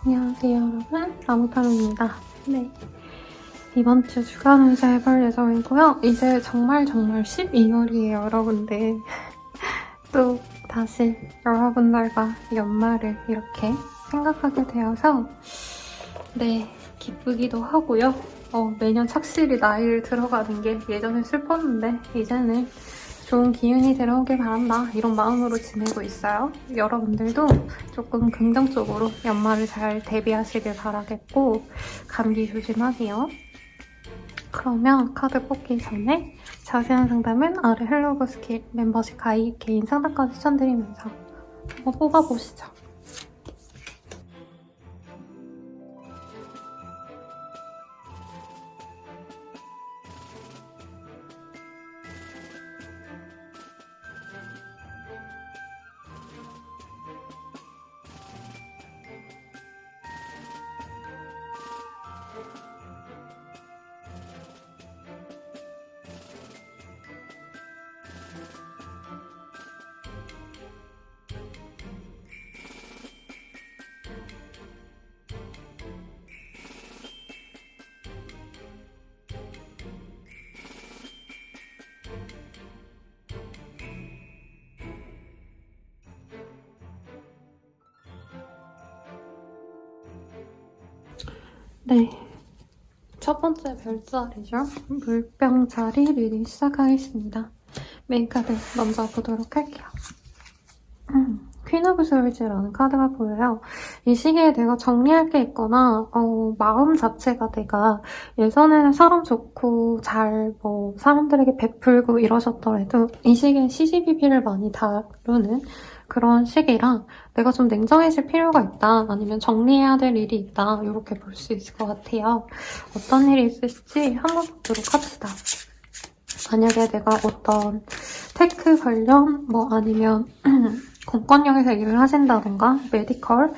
안녕하세요 여러분, 나무타로입니다. 네, 이번 주 주간 운세 해볼 예정이고요. 이제 정말 12월이에요 여러분들. 또 다시 여러분들과 연말을 이렇게 생각하게 되어서 네, 기쁘기도 하고요. 매년 착실히 나이를 들어가는 게 예전에 슬펐는데 이제는 좋은 기운이 들어오길 바란다, 이런 마음으로 지내고 있어요. 여러분들도 조금 긍정적으로 연말을 잘 대비하시길 바라겠고 감기 조심하세요. 그러면 카드 뽑기 전에 자세한 상담은 아래 헬로우 스킬 멤버십 가입 개인 상담까지 추천드리면서 한번 뽑아보시죠. 네, 첫 번째 별자리죠. 물병자리 리딩 시작하겠습니다. 메인 카드 먼저 보도록 할게요. 퀸 오브 스월즈라는 카드가 보여요. 이 시기에 내가 정리할 게 있거나 마음 자체가 내가 예전에는 사람 좋고 잘 사람들에게 베풀고 이러셨더라도 이 시기에 시시비비를 많이 다루는 그런 시기라 내가 좀 냉정해질 필요가 있다, 아니면 정리해야 될 일이 있다, 이렇게 볼 수 있을 것 같아요. 어떤 일이 있을지 한번 보도록 합시다. 만약에 내가 어떤 테크 관련 아니면 공권력에서 일을 하신다던가 메디컬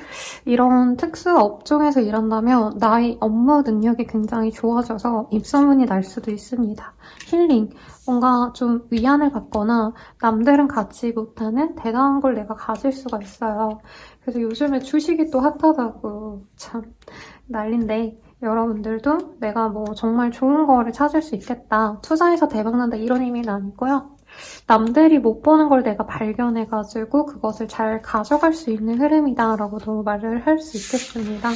이런 특수 업종에서 일한다면 나의 업무 능력이 굉장히 좋아져서 입소문이 날 수도 있습니다. 힐링, 뭔가 좀 위안을 받거나 남들은 갖지 못하는 대단한 걸 내가 가질 수가 있어요. 그래서 요즘에 주식이 또 핫하다고 참 난린데, 여러분들도 내가 정말 좋은 거를 찾을 수 있겠다, 투자해서 대박난다, 이런 의미는 아니고요. 남들이 못 보는 걸 내가 발견해가지고 그것을 잘 가져갈 수 있는 흐름이다 라고도 말을 할 수 있겠습니다.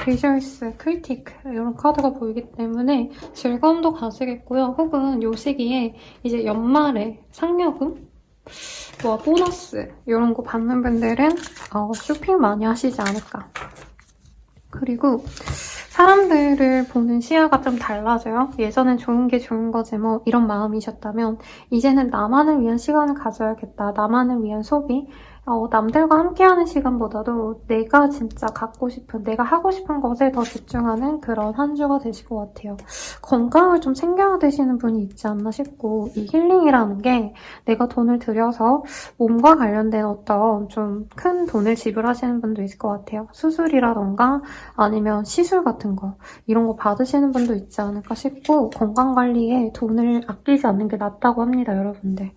비주얼스, 크리틱 이런 카드가 보이기 때문에 즐거움도 가지겠고요. 혹은 이 시기에 이제 연말에 상여금, 보너스 이런 거 받는 분들은 쇼핑 많이 하시지 않을까. 그리고 사람들을 보는 시야가 좀 달라져요. 예전엔 좋은 게 좋은 거지 이런 마음이셨다면 이제는 나만을 위한 시간을 가져야겠다, 나만을 위한 소비, 남들과 함께하는 시간보다도 내가 진짜 갖고 싶은, 내가 하고 싶은 것에 더 집중하는 그런 한 주가 되실 것 같아요. 건강을 좀 챙겨야 되시는 분이 있지 않나 싶고, 이 힐링이라는 게 내가 돈을 들여서 몸과 관련된 어떤 좀 큰 돈을 지불하시는 분도 있을 것 같아요. 수술이라던가 아니면 시술 같은 거, 이런 거 받으시는 분도 있지 않을까 싶고, 건강관리에 돈을 아끼지 않는 게 낫다고 합니다, 여러분들.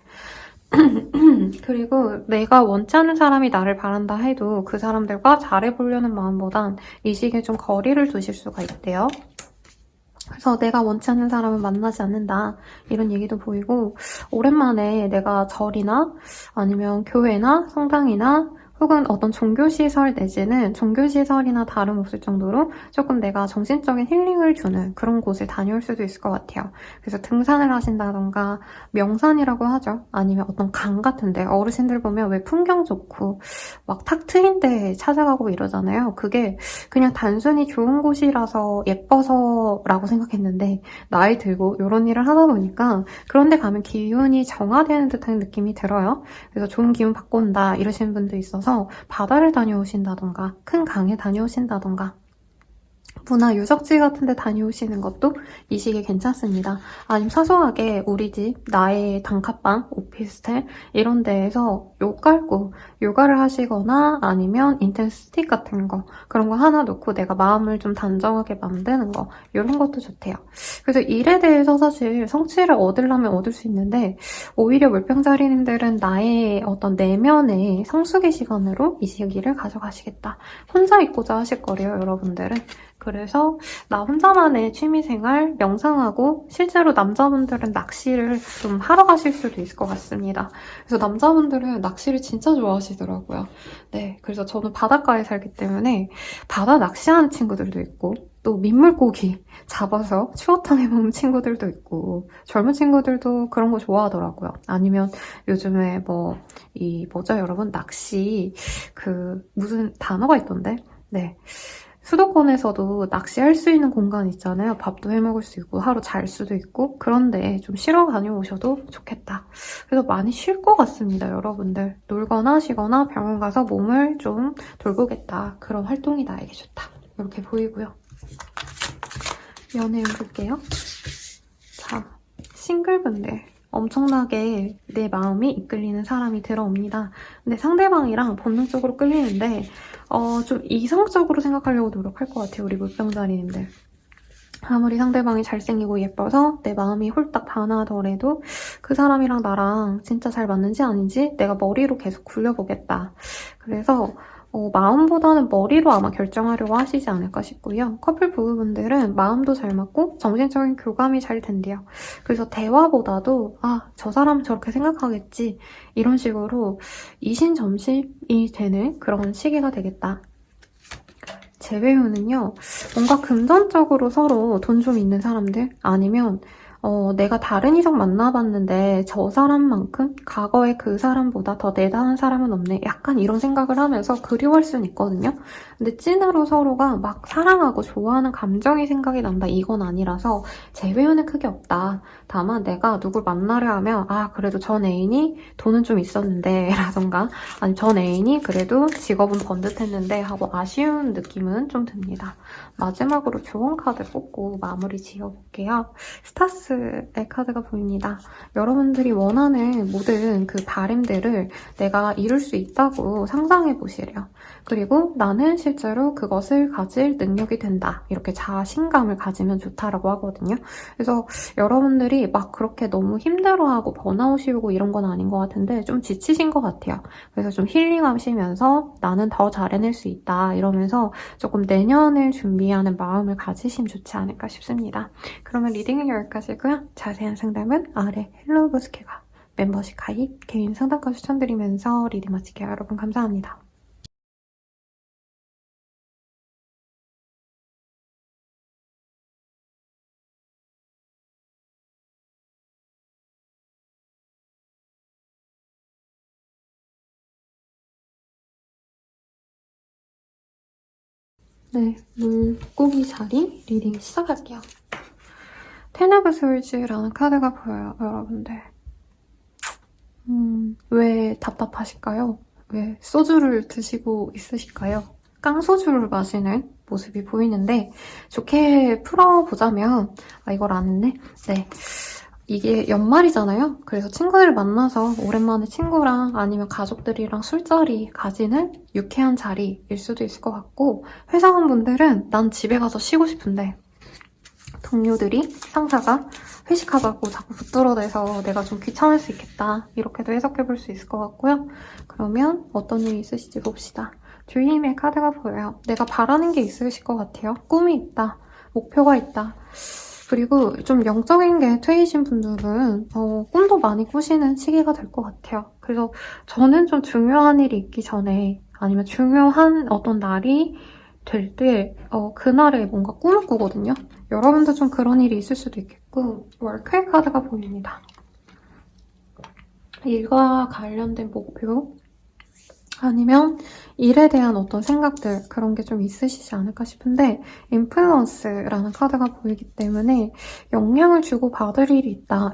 그리고 내가 원치 않는 사람이 나를 바란다 해도 그 사람들과 잘해보려는 마음보단 이 시기에 좀 거리를 두실 수가 있대요. 그래서 내가 원치 않는 사람은 만나지 않는다, 이런 얘기도 보이고, 오랜만에 내가 절이나 아니면 교회나 성당이나 혹은 어떤 종교시설 내지는 종교시설이나 다름없을 정도로 조금 내가 정신적인 힐링을 주는 그런 곳을 다녀올 수도 있을 것 같아요. 그래서 등산을 하신다던가, 명산이라고 하죠. 아니면 어떤 강 같은데, 어르신들 보면 왜 풍경 좋고 막 탁 트인 데 찾아가고 이러잖아요. 그게 그냥 단순히 좋은 곳이라서 예뻐서 라고 생각했는데, 나이 들고 이런 일을 하다 보니까 그런 데 가면 기운이 정화되는 듯한 느낌이 들어요. 그래서 좋은 기운 받고 온다 이러시는 분도 있어서 바다를 다녀오신다던가 큰 강에 다녀오신다던가 문화 유적지 같은 데 다녀오시는 것도 이 시기에 괜찮습니다. 아니면 사소하게 우리 집, 나의 단칸방, 오피스텔 이런 데에서 욕 깔고 요가를 하시거나 아니면 인텐스 스틱 같은 거 그런 거 하나 놓고 내가 마음을 좀 단정하게 만드는 거 이런 것도 좋대요. 그래서 일에 대해서 사실 성취를 얻으려면 얻을 수 있는데 오히려 물병자리님들은 나의 어떤 내면의 성숙의 시간으로 이 시기를 가져가시겠다. 혼자 있고자 하실 거래요, 여러분들은. 그래서 나 혼자만의 취미생활, 명상하고 실제로 남자분들은 낚시를 좀 하러 가실 수도 있을 것 같습니다. 그래서 남자분들은 낚시를 진짜 좋아하시더라고요. 네, 그래서 저는 바닷가에 살기 때문에 바다 낚시하는 친구들도 있고 또 민물고기 잡아서 추어탕 해먹는 친구들도 있고 젊은 친구들도 그런 거 좋아하더라고요. 아니면 요즘에 뭐죠 여러분? 낚시 무슨 단어가 있던데? 네. 수도권에서도 낚시할 수 있는 공간 있잖아요. 밥도 해먹을 수 있고 하루 잘 수도 있고 그런데 좀 쉬러 다녀오셔도 좋겠다. 그래서 많이 쉴 것 같습니다, 여러분들. 놀거나 쉬거나 병원 가서 몸을 좀 돌보겠다. 그런 활동이 나에게 좋다. 이렇게 보이고요. 연애운 볼게요. 자, 싱글분들. 엄청나게 내 마음이 이끌리는 사람이 들어옵니다. 근데 상대방이랑 본능적으로 끌리는데 좀 이성적으로 생각하려고 노력할 것 같아요. 우리 물병자리님들. 아무리 상대방이 잘생기고 예뻐서 내 마음이 홀딱 반하더라도 그 사람이랑 나랑 진짜 잘 맞는지 아닌지 내가 머리로 계속 굴려보겠다. 그래서 마음보다는 머리로 아마 결정하려고 하시지 않을까 싶고요. 커플 부부분들은 마음도 잘 맞고 정신적인 교감이 잘 된대요. 그래서 대화보다도 저 사람은 저렇게 생각하겠지 이런 식으로 이신점심이 되는 그런 시기가 되겠다. 재배우는요, 뭔가 금전적으로 서로 돈 좀 있는 사람들 아니면 내가 다른 이성 만나봤는데 저 사람만큼 과거의 그 사람보다 더 대단한 사람은 없네. 약간 이런 생각을 하면서 그리워할 수는 있거든요. 근데 찐으로 서로가 막 사랑하고 좋아하는 감정이 생각이 난다. 이건 아니라서 재배우는 크게 없다. 다만 내가 누굴 만나려 하면 그래도 전 애인이 돈은 좀 있었는데 라던가 아니 전 애인이 그래도 직업은 번듯했는데 하고 아쉬운 느낌은 좀 듭니다. 마지막으로 조언 카드 뽑고 마무리 지어볼게요. 스타스의 카드가 보입니다. 여러분들이 원하는 모든 그 바램들을 내가 이룰 수 있다고 상상해 보시래요. 그리고 나는 실제로 그것을 가질 능력이 된다. 이렇게 자신감을 가지면 좋다라고 하거든요. 그래서 여러분들이 막 그렇게 너무 힘들어하고 번아웃이 오고 이런 건 아닌 것 같은데 좀 지치신 것 같아요. 그래서 좀 힐링하시면서 나는 더 잘해낼 수 있다 이러면서 조금 내년을 준비하는 마음을 가지시면 좋지 않을까 싶습니다. 그러면 리딩은 여기까지고요. 자세한 상담은 아래 헬로우보스케가 멤버십 가입, 개인 상담가 추천드리면서 리딩 마칠게요. 여러분 감사합니다. 네, 물고기 자리 리딩 시작할게요. 텐 오브 솔즈라는 카드가 보여요, 여러분들. 왜 답답하실까요? 왜 소주를 드시고 있으실까요? 깡소주를 마시는 모습이 보이는데 좋게 풀어보자면 이걸 안 했네? 네. 이게 연말이잖아요. 그래서 친구들 만나서 오랜만에 친구랑 아니면 가족들이랑 술자리 가지는 유쾌한 자리일 수도 있을 것 같고 회사원분들은 난 집에 가서 쉬고 싶은데 동료들이 상사가 회식하자고 자꾸 붙들어대서 내가 좀 귀찮을 수 있겠다. 이렇게도 해석해볼 수 있을 것 같고요. 그러면 어떤 일이 있으실지 봅시다. 주임의 카드가 보여요. 내가 바라는 게 있으실 것 같아요. 꿈이 있다. 목표가 있다. 그리고 좀 영적인 게 트이신 분들은 꿈도 많이 꾸시는 시기가 될 것 같아요. 그래서 저는 좀 중요한 일이 있기 전에 아니면 중요한 어떤 날이 될 때 그날에 뭔가 꿈을 꾸거든요. 여러분도 좀 그런 일이 있을 수도 있겠고 월클 카드가 보입니다. 일과 관련된 목표 아니면 일에 대한 어떤 생각들 그런 게 좀 있으시지 않을까 싶은데 인플루언스라는 카드가 보이기 때문에 영향을 주고 받을 일이 있다.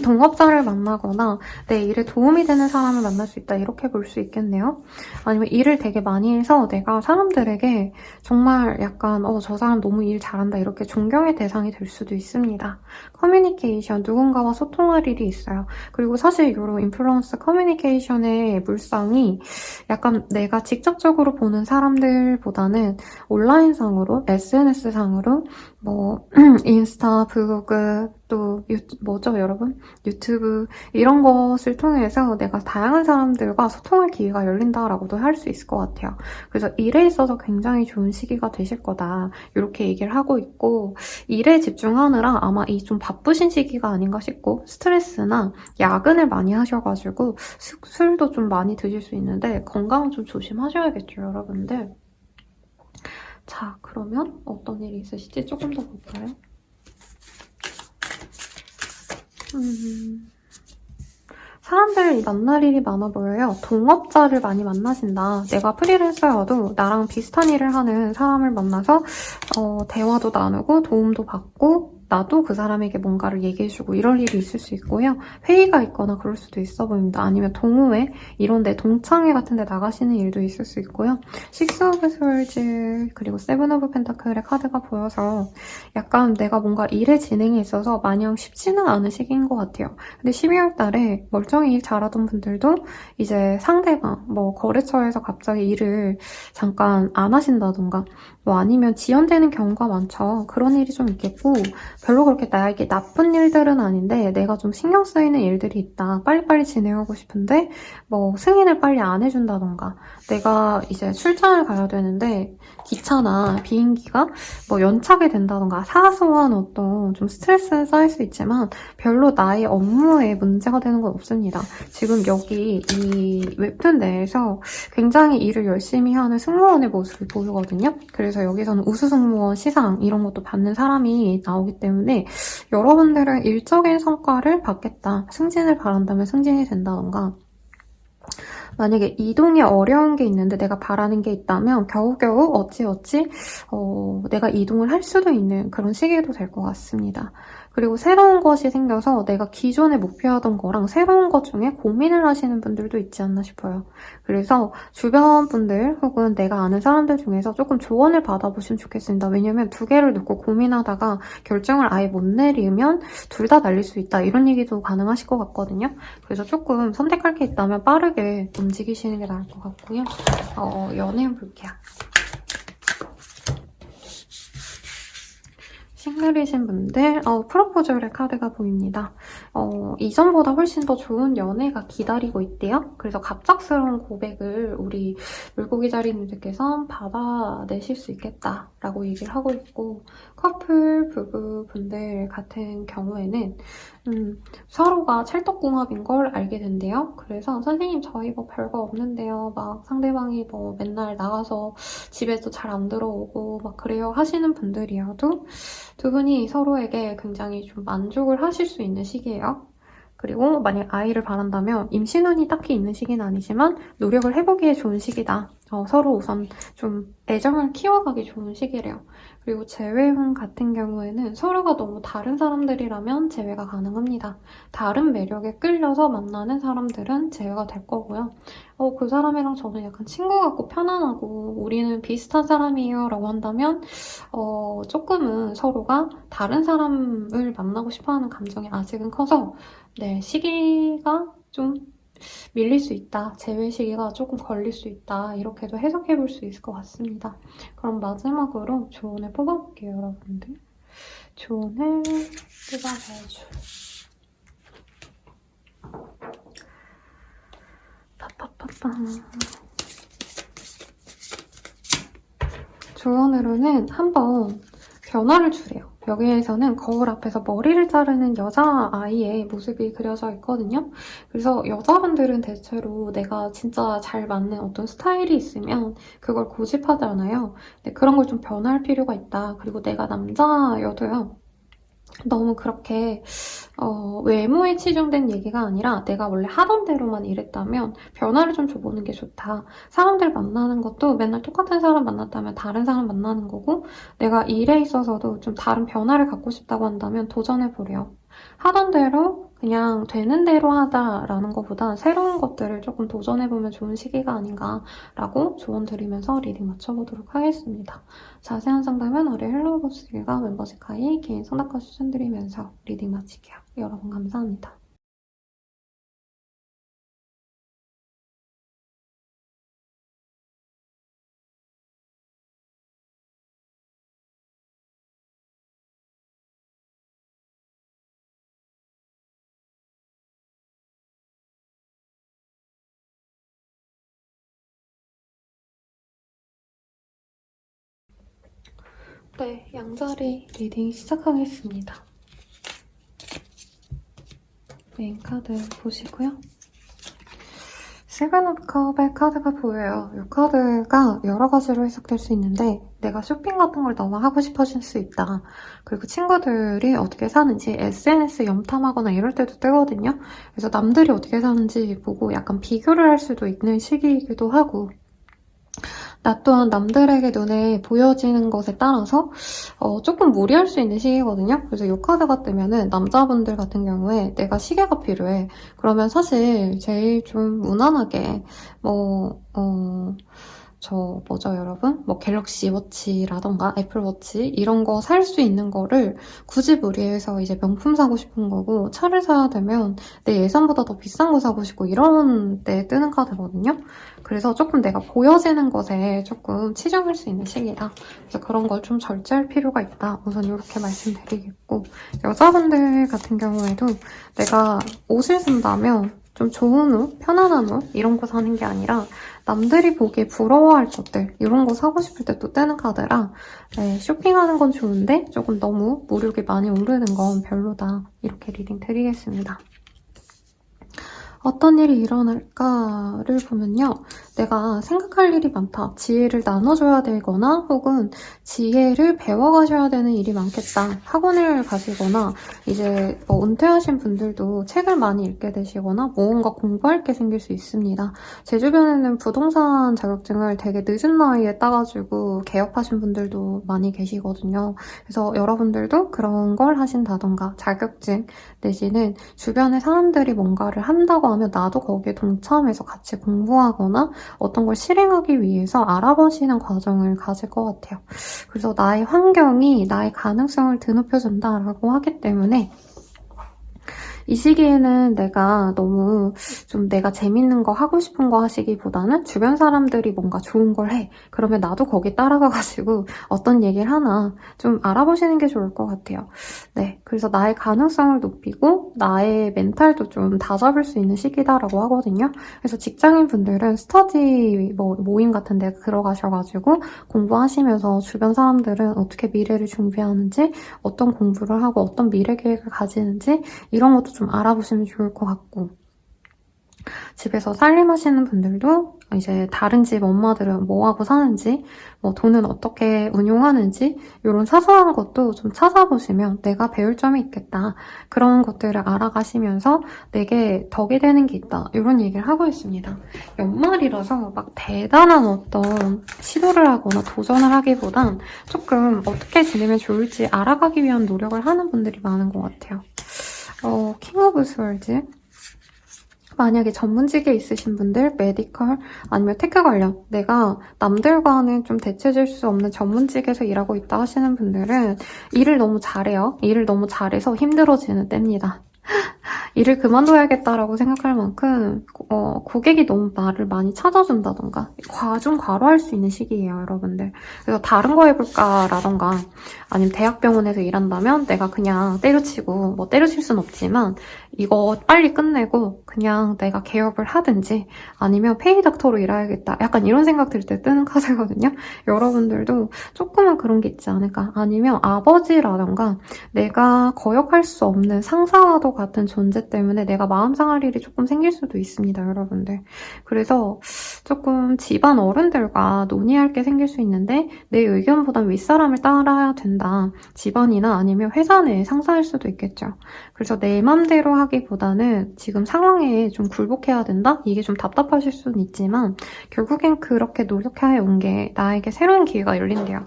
동업자를 만나거나 내 일에 도움이 되는 사람을 만날 수 있다. 이렇게 볼 수 있겠네요. 아니면 일을 되게 많이 해서 내가 사람들에게 정말 약간 저 사람 너무 일 잘한다 이렇게 존경의 대상이 될 수도 있습니다. 커뮤니케이션, 누군가와 소통할 일이 있어요. 그리고 사실 이런 인플루언스 커뮤니케이션의 물상이 약간 내가 직접적으로 보는 사람들보다는 온라인상으로, SNS상으로 뭐 인스타, 블로그, 또 뭐죠 여러분? 유튜브 이런 것을 통해서 내가 다양한 사람들과 소통할 기회가 열린다라고도 할 수 있을 것 같아요. 그래서 일에 있어서 굉장히 좋은 시기가 되실 거다 이렇게 얘기를 하고 있고 일에 집중하느라 아마 이 좀 바쁘신 시기가 아닌가 싶고 스트레스나 야근을 많이 하셔가지고 술도 좀 많이 드실 수 있는데 건강 좀 조심하셔야겠죠 여러분들. 자, 그러면 어떤 일이 있으실지 조금 더 볼까요? 사람들 만날 일이 많아 보여요. 동업자를 많이 만나신다. 내가 프리랜서여도 나랑 비슷한 일을 하는 사람을 만나서 대화도 나누고 도움도 받고 나도 그 사람에게 뭔가를 얘기해주고 이럴 일이 있을 수 있고요. 회의가 있거나 그럴 수도 있어 보입니다. 아니면 동호회 이런 데 동창회 같은 데 나가시는 일도 있을 수 있고요. 식스 오브 스월즈 그리고 세븐 오브 펜타클의 카드가 보여서 약간 내가 뭔가 일의 진행에 있어서 마냥 쉽지는 않은 시기인 것 같아요. 근데 12월 달에 멀쩡히 일 잘하던 분들도 이제 상대방 뭐 거래처에서 갑자기 일을 잠깐 안 하신다던가 뭐 아니면 지연되는 경우가 많죠. 그런 일이 좀 있겠고 별로 그렇게 나에게 나쁜 일들은 아닌데 내가 좀 신경 쓰이는 일들이 있다. 빨리빨리 진행하고 싶은데 뭐 승인을 빨리 안 해준다던가 내가 이제 출장을 가야 되는데 기차나 비행기가 뭐 연착이 된다던가 사소한 어떤 좀 스트레스는 쌓일 수 있지만 별로 나의 업무에 문제가 되는 건 없습니다. 지금 여기 이 웹툰 내에서 굉장히 일을 열심히 하는 승무원의 모습을 보이거든요. 그래서 여기서는 우수승무원 시상 이런 것도 받는 사람이 나오기 때문에 여러분들은 일적인 성과를 받겠다. 승진을 바란다면 승진이 된다던가 만약에 이동이 어려운 게 있는데 내가 바라는 게 있다면 겨우겨우 어찌어찌 내가 이동을 할 수도 있는 그런 시기도 될 것 같습니다. 그리고 새로운 것이 생겨서 내가 기존에 목표하던 거랑 새로운 것 중에 고민을 하시는 분들도 있지 않나 싶어요. 그래서 주변 분들 혹은 내가 아는 사람들 중에서 조금 조언을 받아보시면 좋겠습니다. 왜냐면 두 개를 놓고 고민하다가 결정을 아예 못 내리면 둘 다 날릴 수 있다. 이런 얘기도 가능하실 것 같거든요. 그래서 조금 선택할 게 있다면 빠르게 움직이시는 게 나을 것 같고요. 연애운 볼게요. 싱글이신 분들 프로포즈의 카드가 보입니다. 이전보다 훨씬 더 좋은 연애가 기다리고 있대요. 그래서 갑작스러운 고백을 우리 물고기 자리님들께서 받아내실 수 있겠다라고 얘기를 하고 있고 커플 부부분들 같은 경우에는 서로가 찰떡궁합인 걸 알게 된대요. 그래서 선생님 저희 뭐 별거 없는데요. 막 상대방이 뭐 맨날 나가서 집에도 잘 안 들어오고 막 그래요 하시는 분들이어도 두 분이 서로에게 굉장히 좀 만족을 하실 수 있는 시기예요. 그리고 만약 아이를 바란다면 임신운이 딱히 있는 시기는 아니지만 노력을 해보기에 좋은 시기다. 서로 우선 좀 애정을 키워가기 좋은 시기래요. 그리고 재회운 같은 경우에는 서로가 너무 다른 사람들이라면 재회가 가능합니다. 다른 매력에 끌려서 만나는 사람들은 재회가 될 거고요. 그 사람이랑 저는 약간 친구 같고 편안하고 우리는 비슷한 사람이에요 라고 한다면 조금은 서로가 다른 사람을 만나고 싶어하는 감정이 아직은 커서 네, 시기가 좀 밀릴 수 있다. 재회 시기가 조금 걸릴 수 있다. 이렇게도 해석해 볼 수 있을 것 같습니다. 그럼 마지막으로 조언을 뽑아볼게요, 여러분들. 조언을 뽑아봐야죠. 파파파파. 조언으로는 한번 변화를 주래요. 여기에서는 거울 앞에서 머리를 자르는 여자아이의 모습이 그려져 있거든요. 그래서 여자분들은 대체로 내가 진짜 잘 맞는 어떤 스타일이 있으면 그걸 고집하잖아요. 근데 그런 걸 좀 변화할 필요가 있다. 그리고 내가 남자여도요. 너무 그렇게 외모에 치중된 얘기가 아니라 내가 원래 하던 대로만 일했다면 변화를 좀 줘보는 게 좋다. 사람들 만나는 것도 맨날 똑같은 사람 만났다면 다른 사람 만나는 거고, 내가 일에 있어서도 좀 다른 변화를 갖고 싶다고 한다면 도전해보래요. 하던 대로 그냥 되는 대로 하다라는 것보다 새로운 것들을 조금 도전해보면 좋은 시기가 아닌가라고 조언 드리면서 리딩 마쳐보도록 하겠습니다. 자세한 상담은 아래 헬로우버스가 멤버십 가입 개인 상담과 추천드리면서 리딩 마칠게요. 여러분 감사합니다. 네, 양자리 리딩 시작하겠습니다. 메인 카드 보시고요. 세븐 오브 컵의 카드가 보여요. 이 카드가 여러 가지로 해석될 수 있는데 내가 쇼핑 같은 걸 너무 하고 싶어질 수 있다. 그리고 친구들이 어떻게 사는지 SNS 염탐하거나 이럴 때도 뜨거든요. 그래서 남들이 어떻게 사는지 보고 약간 비교를 할 수도 있는 시기이기도 하고, 나 또한 남들에게 눈에 보여지는 것에 따라서 조금 무리할 수 있는 시기거든요. 그래서 이 카드가 뜨면은 남자분들 같은 경우에 내가 시계가 필요해. 그러면 사실 제일 좀 무난하게 뭐죠, 여러분? 뭐 갤럭시 워치라던가 애플 워치 이런 거 살 수 있는 거를 굳이 무리해서 이제 명품 사고 싶은 거고, 차를 사야 되면 내 예산보다 더 비싼 거 사고 싶고 이런 때 뜨는 카드거든요. 그래서 조금 내가 보여지는 것에 조금 치중할 수 있는 시기다. 그래서 그런 걸 좀 절제할 필요가 있다. 우선 이렇게 말씀드리겠고, 여자분들 같은 경우에도 내가 옷을 산다면 좀 좋은 옷, 편안한 옷 이런 거 사는 게 아니라 남들이 보기에 부러워할 것들 이런 거 사고 싶을 때 또 뜨는 카드라, 네, 쇼핑하는 건 좋은데 조금 너무 무력이 많이 오르는 건 별로다. 이렇게 리딩 드리겠습니다. 어떤 일이 일어날까를 보면요. 내가 생각할 일이 많다. 지혜를 나눠줘야 되거나 혹은 지혜를 배워가셔야 되는 일이 많겠다. 학원을 가시거나 이제 은퇴하신 분들도 책을 많이 읽게 되시거나 무언가 공부할 게 생길 수 있습니다. 제 주변에는 부동산 자격증을 되게 늦은 나이에 따가지고 개업하신 분들도 많이 계시거든요. 그래서 여러분들도 그런 걸 하신다던가 자격증 내지는 주변에 사람들이 뭔가를 한다고 하면 나도 거기에 동참해서 같이 공부하거나 어떤 걸 실행하기 위해서 알아보시는 과정을 가질 것 같아요. 그래서 나의 환경이 나의 가능성을 드높여준다라고 하기 때문에 이 시기에는 내가 너무 좀 내가 재밌는 거 하고 싶은 거 하시기보다는 주변 사람들이 뭔가 좋은 걸 해. 그러면 나도 거기 따라가가지고 어떤 얘기를 하나 좀 알아보시는 게 좋을 것 같아요. 네, 그래서 나의 가능성을 높이고 나의 멘탈도 좀 다잡을 수 있는 시기다라고 하거든요. 그래서 직장인 분들은 스터디 모임 같은 데 들어가셔가지고 공부하시면서 주변 사람들은 어떻게 미래를 준비하는지, 어떤 공부를 하고 어떤 미래 계획을 가지는지 이런 것도 좀 알아보시면 좋을 것 같고, 집에서 살림하시는 분들도 이제 다른 집 엄마들은 뭐하고 사는지, 돈은 어떻게 운용하는지 이런 사소한 것도 좀 찾아보시면 내가 배울 점이 있겠다. 그런 것들을 알아가시면서 내게 덕이 되는 게 있다. 이런 얘기를 하고 있습니다. 연말이라서 막 대단한 어떤 시도를 하거나 도전을 하기보단 조금 어떻게 지내면 좋을지 알아가기 위한 노력을 하는 분들이 많은 것 같아요. 킹 오브 스월드. 만약에 전문직에 있으신 분들, 메디컬 아니면 테크 관련, 내가 남들과는 좀 대체될 수 없는 전문직에서 일하고 있다 하시는 분들은 일을 너무 잘해요. 일을 너무 잘해서 힘들어지는 때입니다. 일을 그만둬야겠다라고 생각할 만큼 고객이 너무 나를 많이 찾아준다던가 좀 과로할 수 있는 시기예요, 여러분들. 그래서 다른 거 해볼까라던가 아니면 대학병원에서 일한다면 내가 그냥 때려치고, 때려칠 순 없지만 이거 빨리 끝내고 그냥 내가 개업을 하든지 아니면 페이닥터로 일해야겠다. 약간 이런 생각 들 때 뜨는 카드거든요. 여러분들도 조금은 그런 게 있지 않을까. 아니면 아버지라던가 내가 거역할 수 없는 상사와도 같은 존재 때문에 내가 마음 상할 일이 조금 생길 수도 있습니다, 여러분들. 그래서 조금 집안 어른들과 논의할 게 생길 수 있는데 내 의견보단 윗사람을 따라야 된다. 집안이나 아니면 회사 내 상사일 수도 있겠죠. 그래서 내 맘대로 하기보다는 지금 상황에 좀 굴복해야 된다? 이게 좀 답답하실 수는 있지만 결국엔 그렇게 노력해 온 게 나에게 새로운 기회가 열린대요.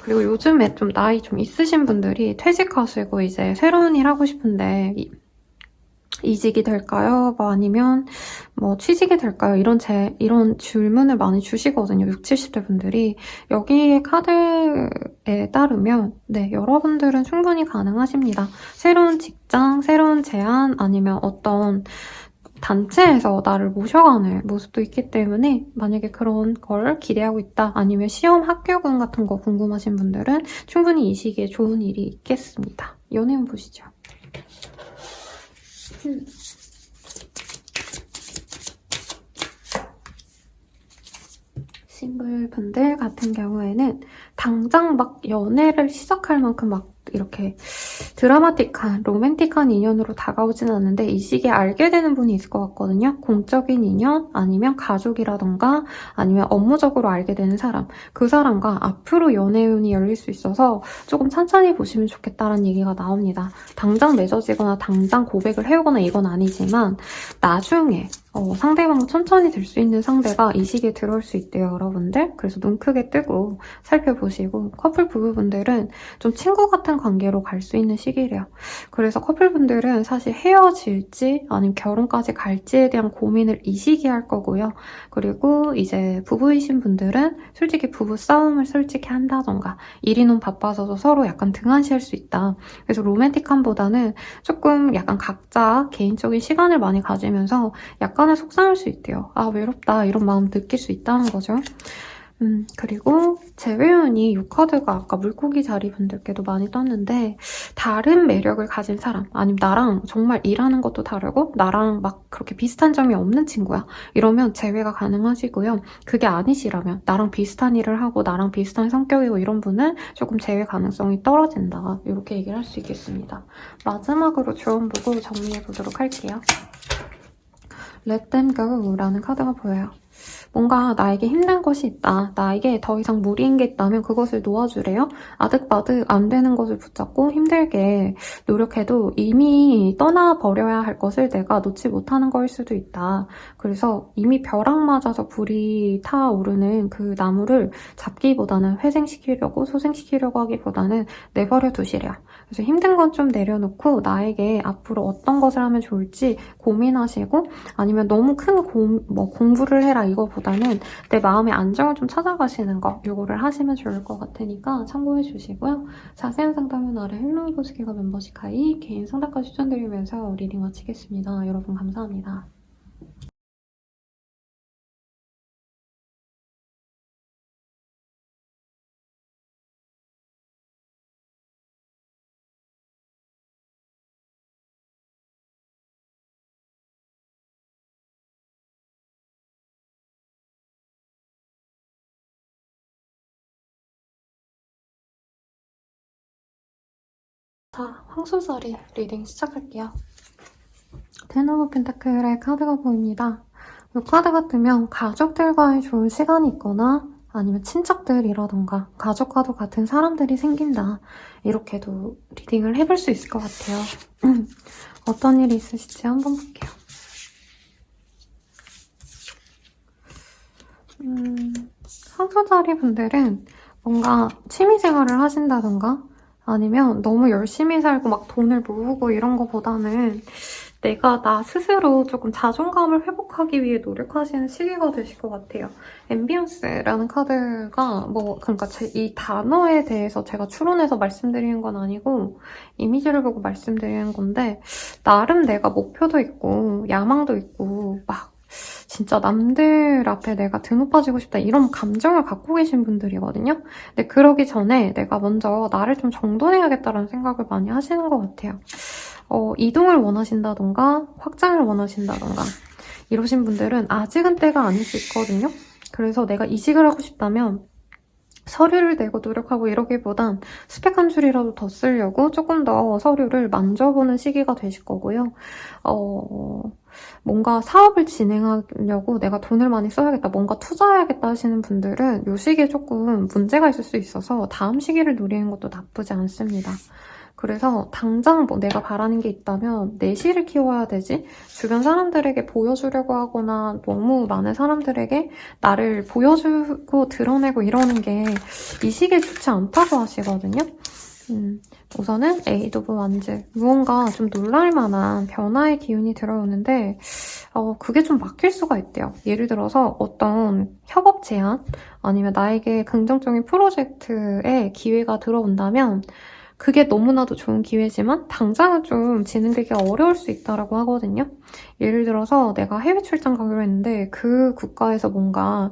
그리고 요즘에 좀 나이 좀 있으신 분들이 퇴직하시고 이제 새로운 일 하고 싶은데 이직이 될까요? 뭐 아니면 뭐 취직이 될까요? 이런 질문을 많이 주시거든요. 60, 70대 분들이. 여기에 카드에 따르면 네, 여러분들은 충분히 가능하십니다. 새로운 직장, 새로운 제안 아니면 어떤 단체에서 나를 모셔가는 모습도 있기 때문에 만약에 그런 걸 기대하고 있다 아니면 시험 합격운 같은 거 궁금하신 분들은 충분히 이 시기에 좋은 일이 있겠습니다. 연애운 보시죠. 싱글분들 같은 경우에는 당장 막 연애를 시작할 만큼 막 이렇게 드라마틱한, 로맨틱한 인연으로 다가오진 않는데 이 시기에 알게 되는 분이 있을 것 같거든요. 공적인 인연, 아니면 가족이라던가 아니면 업무적으로 알게 되는 사람. 그 사람과 앞으로 연애운이 열릴 수 있어서 조금 천천히 보시면 좋겠다는 얘기가 나옵니다. 당장 맺어지거나 당장 고백을 해오거나 이건 아니지만 나중에 상대방은 천천히 될 수 있는 상대가 이 시기에 들어올 수 있대요, 여러분들. 그래서 눈 크게 뜨고 살펴보시고 커플 부부분들은 좀 친구 같은 관계로 갈 수 있는 시기래요. 그래서 커플분들은 사실 헤어질지 아니면 결혼까지 갈지에 대한 고민을 이 시기에 할 거고요. 그리고 이제 부부이신 분들은 솔직히 부부 싸움을 솔직히 한다던가 일이 너무 바빠서 서로 약간 등한시할 수 있다. 그래서 로맨틱함보다는 조금 약간 각자 개인적인 시간을 많이 가지면서 약간은 속상할 수 있대요. 아, 외롭다 이런 마음 느낄 수 있다는 거죠. 그리고 재회운이 6카드가 아까 물고기 자리 분들께도 많이 떴는데 다른 매력을 가진 사람 아니면 나랑 정말 일하는 것도 다르고 나랑 막 그렇게 비슷한 점이 없는 친구야 이러면 재회가 가능하시고요. 그게 아니시라면 나랑 비슷한 일을 하고 나랑 비슷한 성격이고 이런 분은 조금 재회 가능성이 떨어진다 이렇게 얘기를 할 수 있겠습니다. 마지막으로 조언 보고 정리해보도록 할게요. Let them go라는 카드가 보여요. 뭔가 나에게 힘든 것이 있다. 나에게 더 이상 무리인 게 있다면 그것을 놓아주래요. 아득바득 안 되는 것을 붙잡고 힘들게 노력해도 이미 떠나버려야 할 것을 내가 놓지 못하는 거일 수도 있다. 그래서 이미 벼락 맞아서 불이 타오르는 그 나무를 잡기보다는 회생시키려고 소생시키려고 하기보다는 내버려 두시래요. 그래서 힘든 건 좀 내려놓고 나에게 앞으로 어떤 것을 하면 좋을지 고민하시고 아니면 너무 큰 공부를 해라 이거보다는 내 마음의 안정을 좀 찾아가시는 거 요거를 하시면 좋을 것 같으니까 참고해 주시고요. 자세한 상담은 아래 헬로우 보스기가 멤버십 가입 개인 상담까지 추천드리면서 리딩 마치겠습니다. 여러분 감사합니다. 자, 황소자리 리딩 시작할게요. 텐 오브 펜타클의 카드가 보입니다. 이 카드가 뜨면 가족들과의 좋은 시간이 있거나 아니면 친척들이라던가 가족과도 같은 사람들이 생긴다. 이렇게도 리딩을 해볼 수 있을 것 같아요. 어떤 일이 있으실지 한번 볼게요. 황소자리 분들은 뭔가 취미생활을 하신다던가 아니면 너무 열심히 살고 막 돈을 모으고 이런 거보다는 내가 나 스스로 조금 자존감을 회복하기 위해 노력하시는 시기가 되실 것 같아요. 앰비언스라는 카드가 그러니까 이 단어에 대해서 제가 추론해서 말씀드리는 건 아니고 이미지를 보고 말씀드리는 건데 나름 내가 목표도 있고 야망도 있고 막 진짜 남들 앞에 내가 등 높아지고 싶다 이런 감정을 갖고 계신 분들이거든요. 근데 그러기 전에 내가 먼저 나를 좀 정돈해야겠다라는 생각을 많이 하시는 것 같아요. 이동을 원하신다던가 확장을 원하신다던가 이러신 분들은 아직은 때가 아닐 수 있거든요. 그래서 내가 이직을 하고 싶다면 서류를 내고 노력하고 이러기보단 스펙 한 줄이라도 더 쓰려고 조금 더 서류를 만져보는 시기가 되실 거고요. 뭔가 사업을 진행하려고 내가 돈을 많이 써야겠다, 뭔가 투자해야겠다 하시는 분들은 이 시기에 조금 문제가 있을 수 있어서 다음 시기를 노리는 것도 나쁘지 않습니다. 그래서 당장 뭐 내가 바라는 게 있다면 내실을 키워야 되지, 주변 사람들에게 보여주려고 하거나 너무 많은 사람들에게 나를 보여주고 드러내고 이러는 게 이 시기에 좋지 않다고 하시거든요. 우선은 에이드 오브 완즈, 무언가 좀 놀랄 만한 변화의 기운이 들어오는데 그게 좀 막힐 수가 있대요. 예를 들어서 어떤 협업 제안 아니면 나에게 긍정적인 프로젝트에 기회가 들어온다면 그게 너무나도 좋은 기회지만 당장은 좀 진행되기가 어려울 수 있다고 하거든요. 예를 들어서 내가 해외 출장 가기로 했는데 그 국가에서 뭔가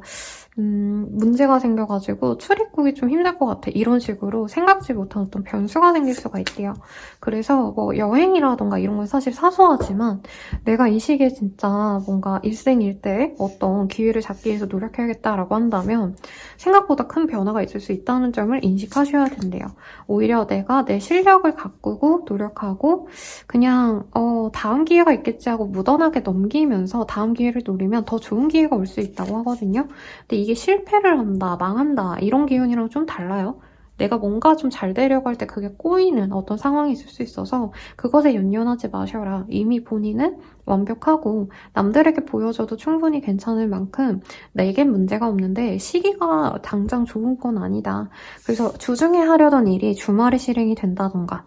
문제가 생겨가지고 출입국이 좀 힘들 것 같아, 이런 식으로 생각지 못한 어떤 변수가 생길 수가 있대요. 그래서 뭐 여행이라던가 이런 건 사실 사소하지만 내가 이 시기에 진짜 뭔가 일생일대에 어떤 기회를 잡기 위해서 노력해야겠다라고 한다면 생각보다 큰 변화가 있을 수 있다는 점을 인식하셔야 된대요. 오히려 내가 내 실력을 가꾸고 노력하고 그냥 다음 기회가 있겠지 하고 무던하게 넘기면서 다음 기회를 노리면 더 좋은 기회가 올 수 있다고 하거든요. 근데 이게 실패를 한다, 망한다 이런 기운이랑 좀 달라요. 내가 뭔가 좀 잘 되려고 할 때 그게 꼬이는 어떤 상황이 있을 수 있어서 그것에 연연하지 마셔라. 이미 본인은 완벽하고 남들에게 보여줘도 충분히 괜찮을 만큼 내겐 문제가 없는데 시기가 당장 좋은 건 아니다. 그래서 주중에 하려던 일이 주말에 실행이 된다던가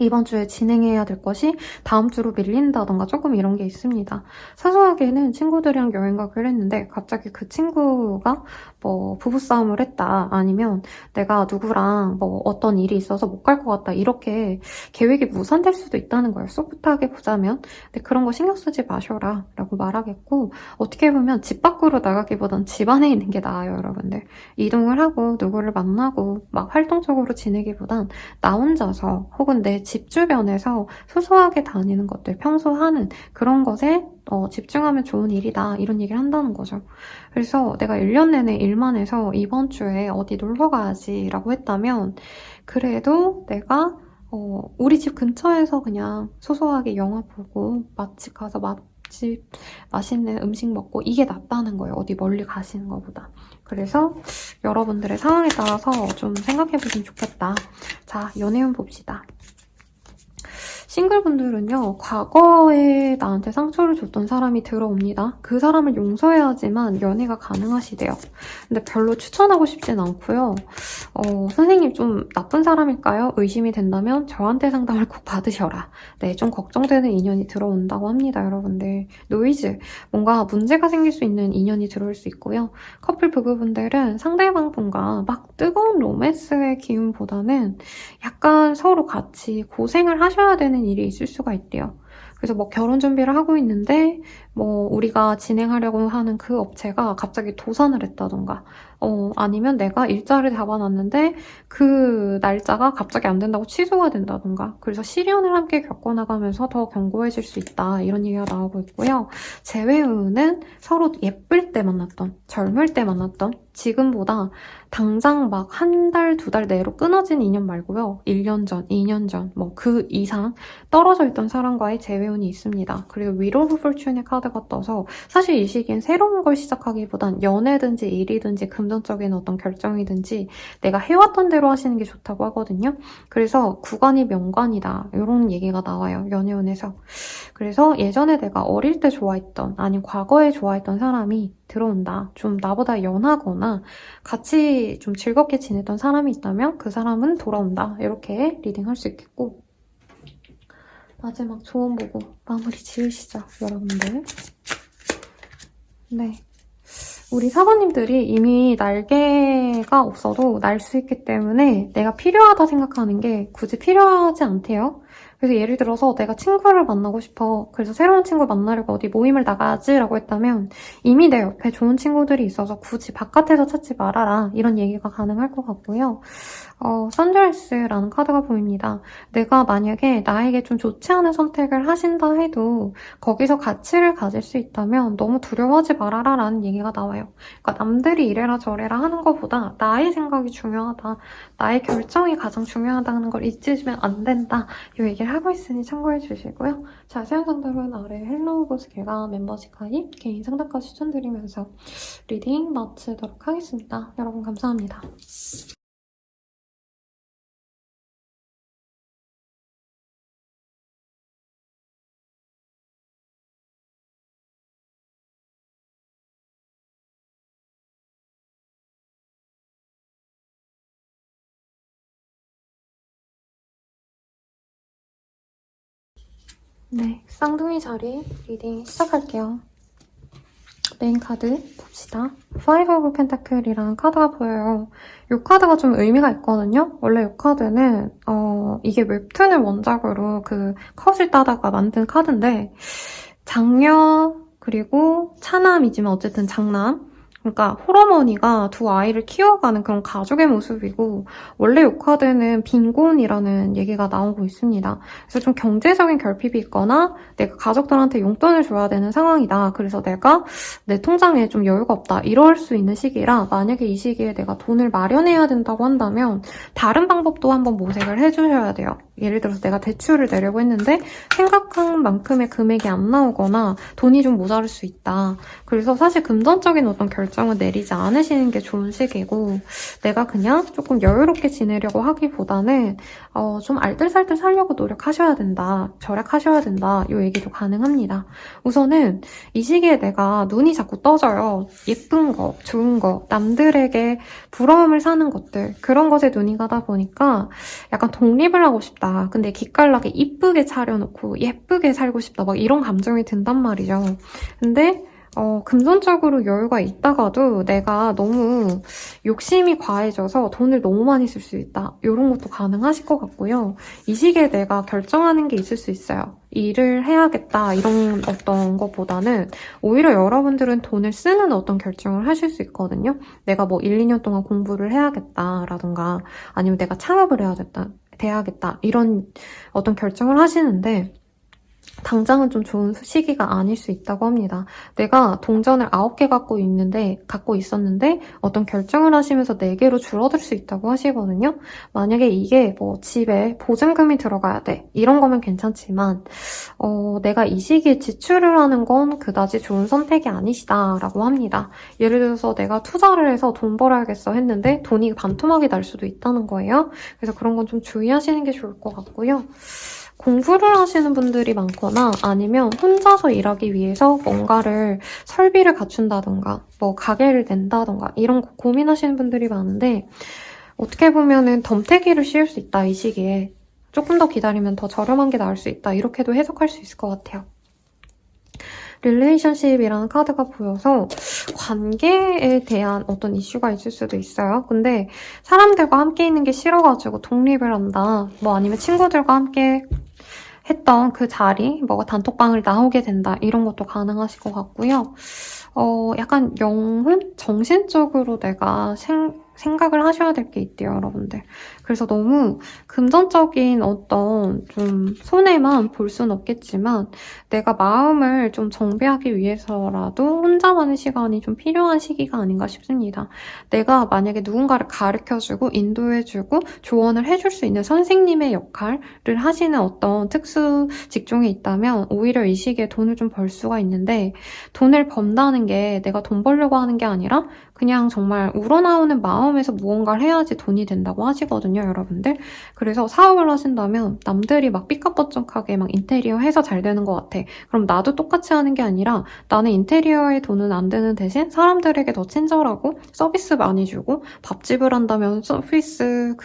이번 주에 진행해야 될 것이 다음 주로 밀린다던가 조금 이런 게 있습니다. 사소하게는 친구들이랑 여행 가기로 했는데 갑자기 그 친구가 뭐 부부싸움을 했다, 아니면 내가 누구랑 뭐 어떤 일이 있어서 못 갈 것 같다, 이렇게 계획이 무산될 수도 있다는 거예요. 소프트하게 보자면. 근데 그런 거 신경 쓰지 마셔라 라고 말하겠고, 어떻게 보면 집 밖으로 나가기보단 집 안에 있는 게 나아요, 여러분들. 이동을 하고 누구를 만나고 막 활동적으로 지내기보단 나 혼자서 혹은 내 집 주변에서 소소하게 다니는 것들, 평소 하는 그런 것에 집중하면 좋은 일이다, 이런 얘기를 한다는 거죠. 그래서 내가 1년 내내 일만 해서 이번 주에 어디 놀러 가야지 라고 했다면 그래도 내가 우리 집 근처에서 그냥 소소하게 영화 보고 맛집 가서 맛집 맛있는 음식 먹고 이게 낫다는 거예요. 어디 멀리 가시는 것보다. 그래서 여러분들의 상황에 따라서 좀 생각해보시면 좋겠다. 자, 연애운 봅시다. 싱글분들은요, 과거에 나한테 상처를 줬던 사람이 들어옵니다. 그 사람을 용서해야지만 연애가 가능하시대요. 근데 별로 추천하고 싶진 않고요. 선생님 좀 나쁜 사람일까요? 의심이 된다면 저한테 상담을 꼭 받으셔라. 네, 좀 걱정되는 인연이 들어온다고 합니다, 여러분들. 노이즈, 뭔가 문제가 생길 수 있는 인연이 들어올 수 있고요. 커플 부부분들은 상대방분과 막 뜨거운 로맨스의 기운보다는 약간 서로 같이 고생을 하셔야 되는 일이 있을 수가 있대요. 그래서 뭐 결혼 준비를 하고 있는데 뭐 우리가 진행하려고 하는 그 업체가 갑자기 도산을 했다던가 아니면 내가 일자를 잡아놨는데 그 날짜가 갑자기 안 된다고 취소가 된다던가, 그래서 시련을 함께 겪어나가면서 더 견고해질 수 있다, 이런 얘기가 나오고 있고요. 재회운은 서로 예쁠 때 만났던, 젊을 때 만났던, 지금보다 당장 막 한 달, 두 달 내로 끊어진 인연 말고요. 1년 전, 2년 전, 뭐 그 이상 떨어져 있던 사람과의 재회운이 있습니다. 그리고 위로 오브 포춘의 카드가 떠서 사실 이 시기엔 새로운 걸 시작하기보단 연애든지 일이든지 금전적인 어떤 결정이든지 내가 해왔던 대로 하시는 게 좋다고 하거든요. 그래서 구관이 명관이다, 이런 얘기가 나와요, 연애운에서. 그래서 예전에 내가 어릴 때 좋아했던, 아니면 과거에 좋아했던 사람이 들어온다. 좀 나보다 연하거나 같이 좀 즐겁게 지냈던 사람이 있다면 그 사람은 돌아온다, 이렇게 리딩할 수 있겠고, 마지막 조언 보고 마무리 지으시죠, 여러분들. 네. 우리 사모님들이 이미 날개가 없어도 날 수 있기 때문에 내가 필요하다 생각하는 게 굳이 필요하지 않대요. 그래서 예를 들어서 내가 친구를 만나고 싶어. 그래서 새로운 친구 만나려고 어디 모임을 나가지라고 했다면 이미 내 옆에 좋은 친구들이 있어서 굳이 바깥에서 찾지 말아라. 이런 얘기가 가능할 것 같고요. 선드레스라는 카드가 보입니다. 내가 만약에 나에게 좀 좋지 않은 선택을 하신다 해도 거기서 가치를 가질 수 있다면 너무 두려워하지 말아라 라는 얘기가 나와요. 그러니까 남들이 이래라 저래라 하는 것보다 나의 생각이 중요하다. 나의 결정이 가장 중요하다는 걸 잊으시면 안 된다. 이 얘기를 하고 있으니 참고해 주시고요. 자세한 상담은 아래 헬로우 보스개가 멤버십 가입, 개인 상담까지 추천드리면서 리딩 마치도록 하겠습니다. 여러분 감사합니다. 네, 쌍둥이 자리 리딩 시작할게요. 메인 카드 봅시다. Five of Pentacle이라는 카드가 보여요. 이 카드가 좀 의미가 있거든요. 원래 이 카드는 이게 웹툰을 원작으로 그 컷을 따다가 만든 카드인데 장녀 그리고 차남이지만 어쨌든 장남 그러니까 홀어머니가 두 아이를 키워가는 그런 가족의 모습이고 원래 이 카드는 빈곤이라는 얘기가 나오고 있습니다. 그래서 좀 경제적인 결핍이 있거나 내가 가족들한테 용돈을 줘야 되는 상황이다. 그래서 내가 내 통장에 좀 여유가 없다. 이럴 수 있는 시기라 만약에 이 시기에 내가 돈을 마련해야 된다고 한다면 다른 방법도 한번 모색을 해주셔야 돼요. 예를 들어서 내가 대출을 내려고 했는데 생각한 만큼의 금액이 안 나오거나 돈이 좀 모자랄 수 있다. 그래서 사실 금전적인 어떤 결정을 내리지 않으시는 게 좋은 시기고 내가 그냥 조금 여유롭게 지내려고 하기보다는 좀 알뜰살뜰 살려고 노력하셔야 된다. 절약하셔야 된다. 이 얘기도 가능합니다. 우선은 이 시기에 내가 눈이 자꾸 떠져요. 예쁜 거, 좋은 거, 남들에게 부러움을 사는 것들 그런 것에 눈이 가다 보니까 약간 독립을 하고 싶다. 근데 기깔나게 이쁘게 차려놓고 예쁘게 살고 싶다. 막 이런 감정이 든단 말이죠. 근데 금전적으로 여유가 있다가도 내가 너무 욕심이 과해져서 돈을 너무 많이 쓸 수 있다. 이런 것도 가능하실 것 같고요. 이 시기에 내가 결정하는 게 있을 수 있어요. 일을 해야겠다 이런 어떤 것보다는 오히려 여러분들은 돈을 쓰는 어떤 결정을 하실 수 있거든요. 내가 뭐 1, 2년 동안 공부를 해야겠다라던가 아니면 내가 창업을 돼야겠다 이런 어떤 결정을 하시는데 당장은 좀 좋은 시기가 아닐 수 있다고 합니다. 내가 동전을 9개 갖고 있었는데 어떤 결정을 하시면서 4개로 줄어들 수 있다고 하시거든요. 만약에 이게 뭐 집에 보증금이 들어가야 돼. 이런 거면 괜찮지만 내가 이 시기에 지출을 하는 건 그다지 좋은 선택이 아니시다라고 합니다. 예를 들어서 내가 투자를 해서 돈 벌어야겠어 했는데 돈이 반토막이 날 수도 있다는 거예요. 그래서 그런 건 좀 주의하시는 게 좋을 것 같고요. 공부를 하시는 분들이 많거나 아니면 혼자서 일하기 위해서 뭔가를 설비를 갖춘다던가 뭐 가게를 낸다던가 이런 거 고민하시는 분들이 많은데 어떻게 보면은 덤태기를 씌울 수 있다 이 시기에 조금 더 기다리면 더 저렴한 게 나올 수 있다 이렇게도 해석할 수 있을 것 같아요. 릴레이션십이라는 카드가 보여서 관계에 대한 어떤 이슈가 있을 수도 있어요. 근데 사람들과 함께 있는 게 싫어가지고 독립을 한다. 뭐 아니면 친구들과 함께 했던 그 자리, 뭐가 단톡방을 나오게 된다. 이런 것도 가능하실 것 같고요. 약간 영혼? 정신적으로 내가 생각을 하셔야 될 게 있대요, 여러분들. 그래서 너무 금전적인 어떤 좀 손해만 볼 수는 없겠지만 내가 마음을 좀 정비하기 위해서라도 혼자만의 시간이 좀 필요한 시기가 아닌가 싶습니다. 내가 만약에 누군가를 가르쳐주고 인도해주고 조언을 해줄 수 있는 선생님의 역할을 하시는 어떤 특수 직종에 있다면 오히려 이 시기에 돈을 좀 벌 수가 있는데 돈을 번다는 게 내가 돈 벌려고 하는 게 아니라 그냥 정말 우러나오는 마음에서 무언가를 해야지 돈이 된다고 하시거든요, 여러분들. 그래서 사업을 하신다면 남들이 막 삐까뻔쩍하게 막 인테리어 해서 잘 되는 것 같아. 그럼 나도 똑같이 하는 게 아니라 나는 인테리어에 돈은 안 드는 대신 사람들에게 더 친절하고 서비스 많이 주고 밥집을 한다면 서비스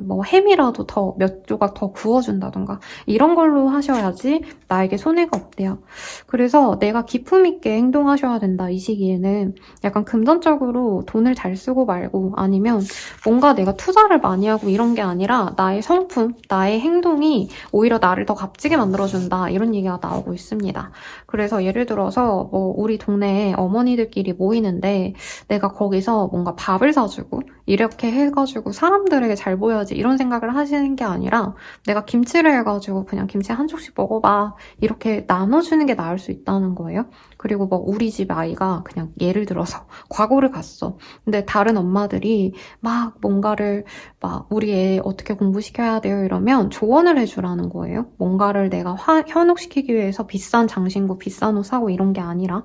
뭐 햄이라도 더 몇 조각 더 구워준다던가 이런 걸로 하셔야지 나에게 손해가 없대요. 그래서 내가 기품 있게 행동하셔야 된다, 이 시기에는. 약간 금전적으로 식으로 돈을 잘 쓰고 말고 아니면 뭔가 내가 투자를 많이 하고 이런 게 아니라 나의 성품, 나의 행동이 오히려 나를 더 값지게 만들어준다 이런 얘기가 나오고 있습니다. 그래서 예를 들어서 뭐 우리 동네에 어머니들끼리 모이는데 내가 거기서 뭔가 밥을 사주고 이렇게 해가지고 사람들에게 잘 보여야지 이런 생각을 하시는 게 아니라 내가 김치를 해가지고 그냥 김치 한 쪽씩 먹어봐 이렇게 나눠주는 게 나을 수 있다는 거예요. 그리고 뭐 우리 집 아이가 그냥 예를 들어서 과거를 갔어. 근데 다른 엄마들이 막 뭔가를 막 우리 애 어떻게 공부시켜야 돼요 이러면 조언을 해주라는 거예요. 뭔가를 내가 현혹시키기 위해서 비싼 장신구, 비싼 옷 사고 이런 게 아니라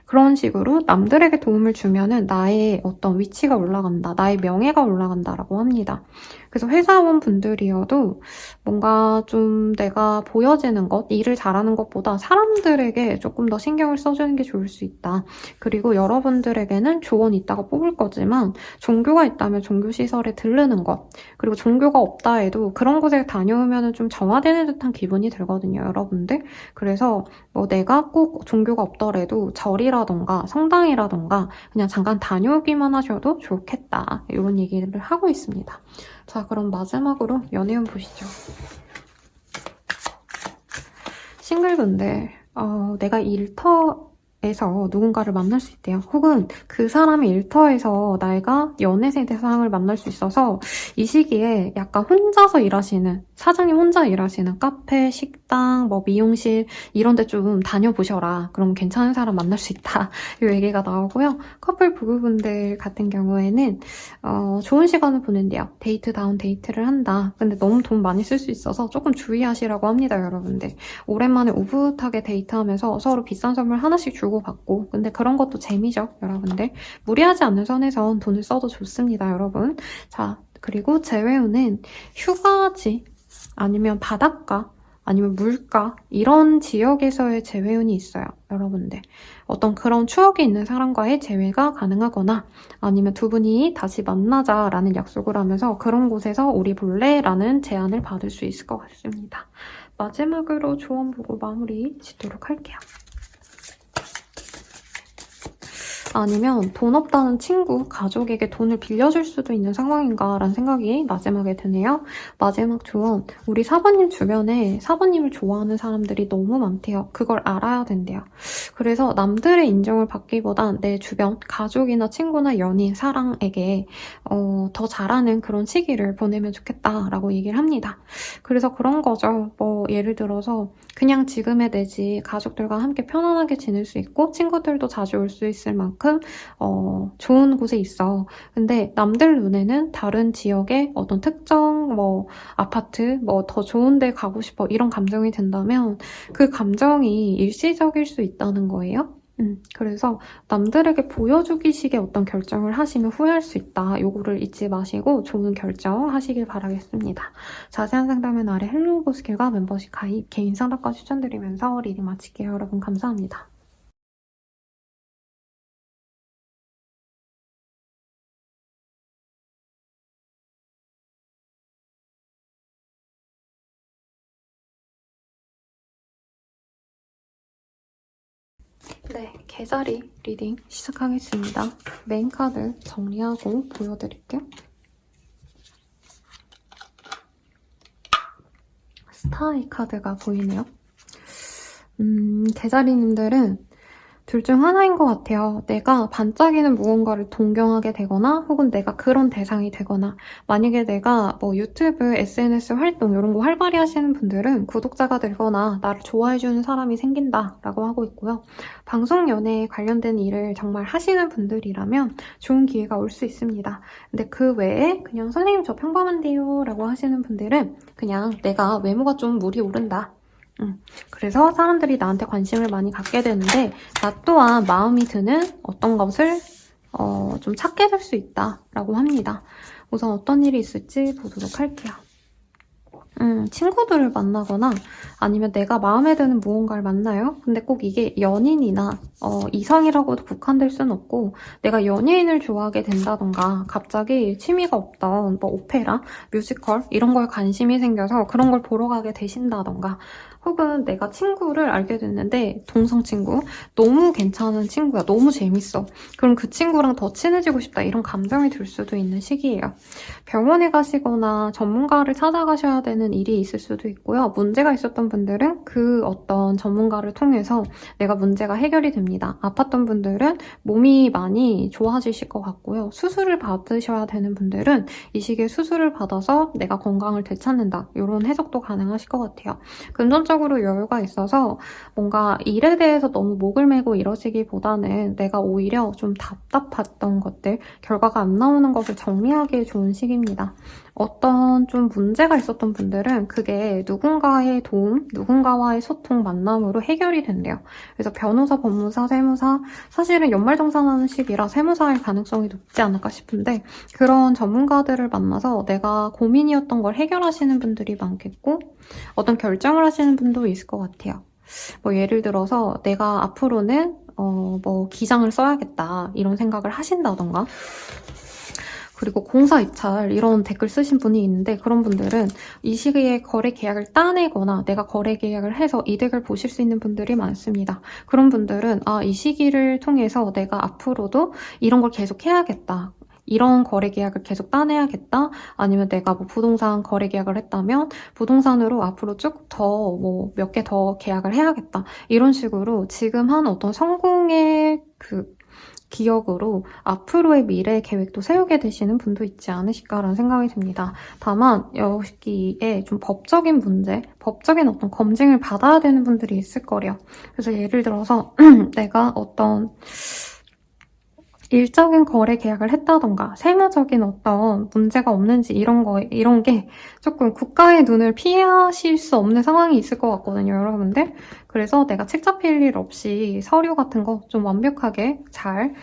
그런 식으로 남들에게 도움을 주면은 나의 어떤 위치가 올라간다, 나의 명예가 올라간다라고 합니다. 그래서 회사원 분들이어도 뭔가 좀 내가 보여지는 것, 일을 잘하는 것보다 사람들에게 조금 더 신경을 써주는 게 좋을 수 있다. 그리고 여러분들에게는 조언이 있다가 뽑을 거지만 종교가 있다면 종교시설에 들르는 것, 그리고 종교가 없다 해도 그런 곳에 다녀오면 좀 정화되는 듯한 기분이 들거든요, 여러분들. 그래서 뭐 내가 꼭 종교가 없더라도 절이라던가 성당이라던가 그냥 잠깐 다녀오기만 하셔도 좋겠다. 이런 얘기를 하고 있습니다. 자, 그럼 마지막으로 연애운 보시죠. 싱글분들, 내가 일터에서 누군가를 만날 수 있대요. 혹은 그 사람이 일터에서 내가 연애 세대상을 만날 수 있어서 이 시기에 약간 혼자서 일하시는, 사장님 혼자 일하시는 카페, 식당, 뭐 미용실 이런 데 좀 다녀보셔라. 그럼 괜찮은 사람 만날 수 있다. 이 얘기가 나오고요. 커플 부부분들 같은 경우에는 좋은 시간을 보낸대요. 데이트다운 데이트를 한다. 근데 너무 돈 많이 쓸 수 있어서 조금 주의하시라고 합니다, 여러분들. 오랜만에 오붓하게 데이트하면서 서로 비싼 선물 하나씩 주고받고 근데 그런 것도 재미죠, 여러분들. 무리하지 않는 선에선 돈을 써도 좋습니다, 여러분. 자, 그리고 재회운은 휴가지 아니면 바닷가 아니면 물가 이런 지역에서의 재회운이 있어요, 여러분들. 어떤 그런 추억이 있는 사람과의 재회가 가능하거나 아니면 두 분이 다시 만나자라는 약속을 하면서 그런 곳에서 우리 볼래라는 제안을 받을 수 있을 것 같습니다. 마지막으로 조언 보고 마무리 짓도록 할게요. 아니면 돈 없다는 친구, 가족에게 돈을 빌려줄 수도 있는 상황인가라는 생각이 마지막에 드네요. 마지막 조언, 우리 사부님 주변에 사부님을 좋아하는 사람들이 너무 많대요. 그걸 알아야 된대요. 그래서 남들의 인정을 받기보단 내 주변, 가족이나 친구나 연인, 사랑에게 더 잘하는 그런 시기를 보내면 좋겠다라고 얘기를 합니다. 그래서 그런 거죠. 뭐 예를 들어서 그냥 지금의 내지 가족들과 함께 편안하게 지낼 수 있고 친구들도 자주 올 수 있을 만큼 좋은 곳에 있어. 근데 남들 눈에는 다른 지역의 어떤 특정 뭐 아파트 뭐 더 좋은 데 가고 싶어 이런 감정이 든다면 그 감정이 일시적일 수 있다는 거예요. 그래서 남들에게 보여주기식의 어떤 결정을 하시면 후회할 수 있다. 요거를 잊지 마시고 좋은 결정 하시길 바라겠습니다. 자세한 상담은 아래 헬로우 보스킬과 멤버십 가입, 개인 상담까지 추천드리면서 리딩 마칠게요. 여러분 감사합니다. 네, 개자리 리딩 시작하겠습니다. 메인 카드 정리하고 보여드릴게요. 스타의 카드가 보이네요. 개자리님들은 둘 중 하나인 것 같아요. 내가 반짝이는 무언가를 동경하게 되거나 혹은 내가 그런 대상이 되거나 만약에 내가 뭐 유튜브, SNS 활동 이런 거 활발히 하시는 분들은 구독자가 늘거나 나를 좋아해주는 사람이 생긴다라고 하고 있고요. 방송 연애에 관련된 일을 정말 하시는 분들이라면 좋은 기회가 올 수 있습니다. 근데 그 외에 그냥 선생님 저 평범한데요 라고 하시는 분들은 그냥 내가 외모가 좀 물이 오른다. 그래서 사람들이 나한테 관심을 많이 갖게 되는데 나 또한 마음이 드는 어떤 것을 좀 찾게 될 수 있다라고 합니다. 우선 어떤 일이 있을지 보도록 할게요. 친구들을 만나거나 아니면 내가 마음에 드는 무언가를 만나요. 근데 꼭 이게 연인이나 이성이라고도 국한될 순 없고 내가 연예인을 좋아하게 된다던가 갑자기 취미가 없던 뭐 오페라, 뮤지컬 이런 거에 관심이 생겨서 그런 걸 보러 가게 되신다던가 혹은 내가 친구를 알게 됐는데 동성 친구 너무 괜찮은 친구야. 너무 재밌어. 그럼 그 친구랑 더 친해지고 싶다. 이런 감정이 들 수도 있는 시기예요. 병원에 가시거나 전문가를 찾아가셔야 되는 일이 있을 수도 있고요. 문제가 있었던 분들은 그 어떤 전문가를 통해서 내가 문제가 해결이 됩니다. 아팠던 분들은 몸이 많이 좋아지실 것 같고요. 수술을 받으셔야 되는 분들은 이 시기에 수술을 받아서 내가 건강을 되찾는다. 이런 해석도 가능하실 것 같아요. 금전적으로 여유가 있어서 뭔가 일에 대해서 너무 목을 매고 이러시기보다는 내가 오히려 좀 답답했던 것들, 결과가 안 나오는 것을 정리하기에 좋은 시기입니다. 어떤 좀 문제가 있었던 분들은 그게 누군가의 도움, 누군가와의 소통, 만남으로 해결이 된대요. 그래서 변호사, 법무사, 세무사, 사실은 연말정산하는 시기라 세무사일 가능성이 높지 않을까 싶은데 그런 전문가들을 만나서 내가 고민이었던 걸 해결하시는 분들이 많겠고 어떤 결정을 하시는 분도 있을 것 같아요. 뭐 예를 들어서 내가 앞으로는 뭐 기장을 써야겠다 이런 생각을 하신다던가 그리고 공사 입찰 이런 댓글 쓰신 분이 있는데 그런 분들은 이 시기에 거래 계약을 따내거나 내가 거래 계약을 해서 이득을 보실 수 있는 분들이 많습니다. 그런 분들은 이 시기를 통해서 내가 앞으로도 이런 걸 계속 해야겠다. 이런 거래 계약을 계속 따내야겠다. 아니면 내가 뭐 부동산 거래 계약을 했다면 부동산으로 앞으로 쭉 더 뭐 몇 개 더 계약을 해야겠다. 이런 식으로 지금 한 어떤 성공의 기억으로 앞으로의 미래 계획도 세우게 되시는 분도 있지 않으실까라는 생각이 듭니다. 다만 여기에 좀 법적인 문제, 법적인 어떤 검증을 받아야 되는 분들이 있을 거래요. 그래서 예를 들어서 내가 어떤 일적인 거래 계약을 했다던가 세무적인 어떤 문제가 없는지 이런 게 조금 국가의 눈을 피하실 수 없는 상황이 있을 것 같거든요, 여러분들. 그래서 내가 책 잡힐 일 없이 서류 같은 거 좀 완벽하게 잘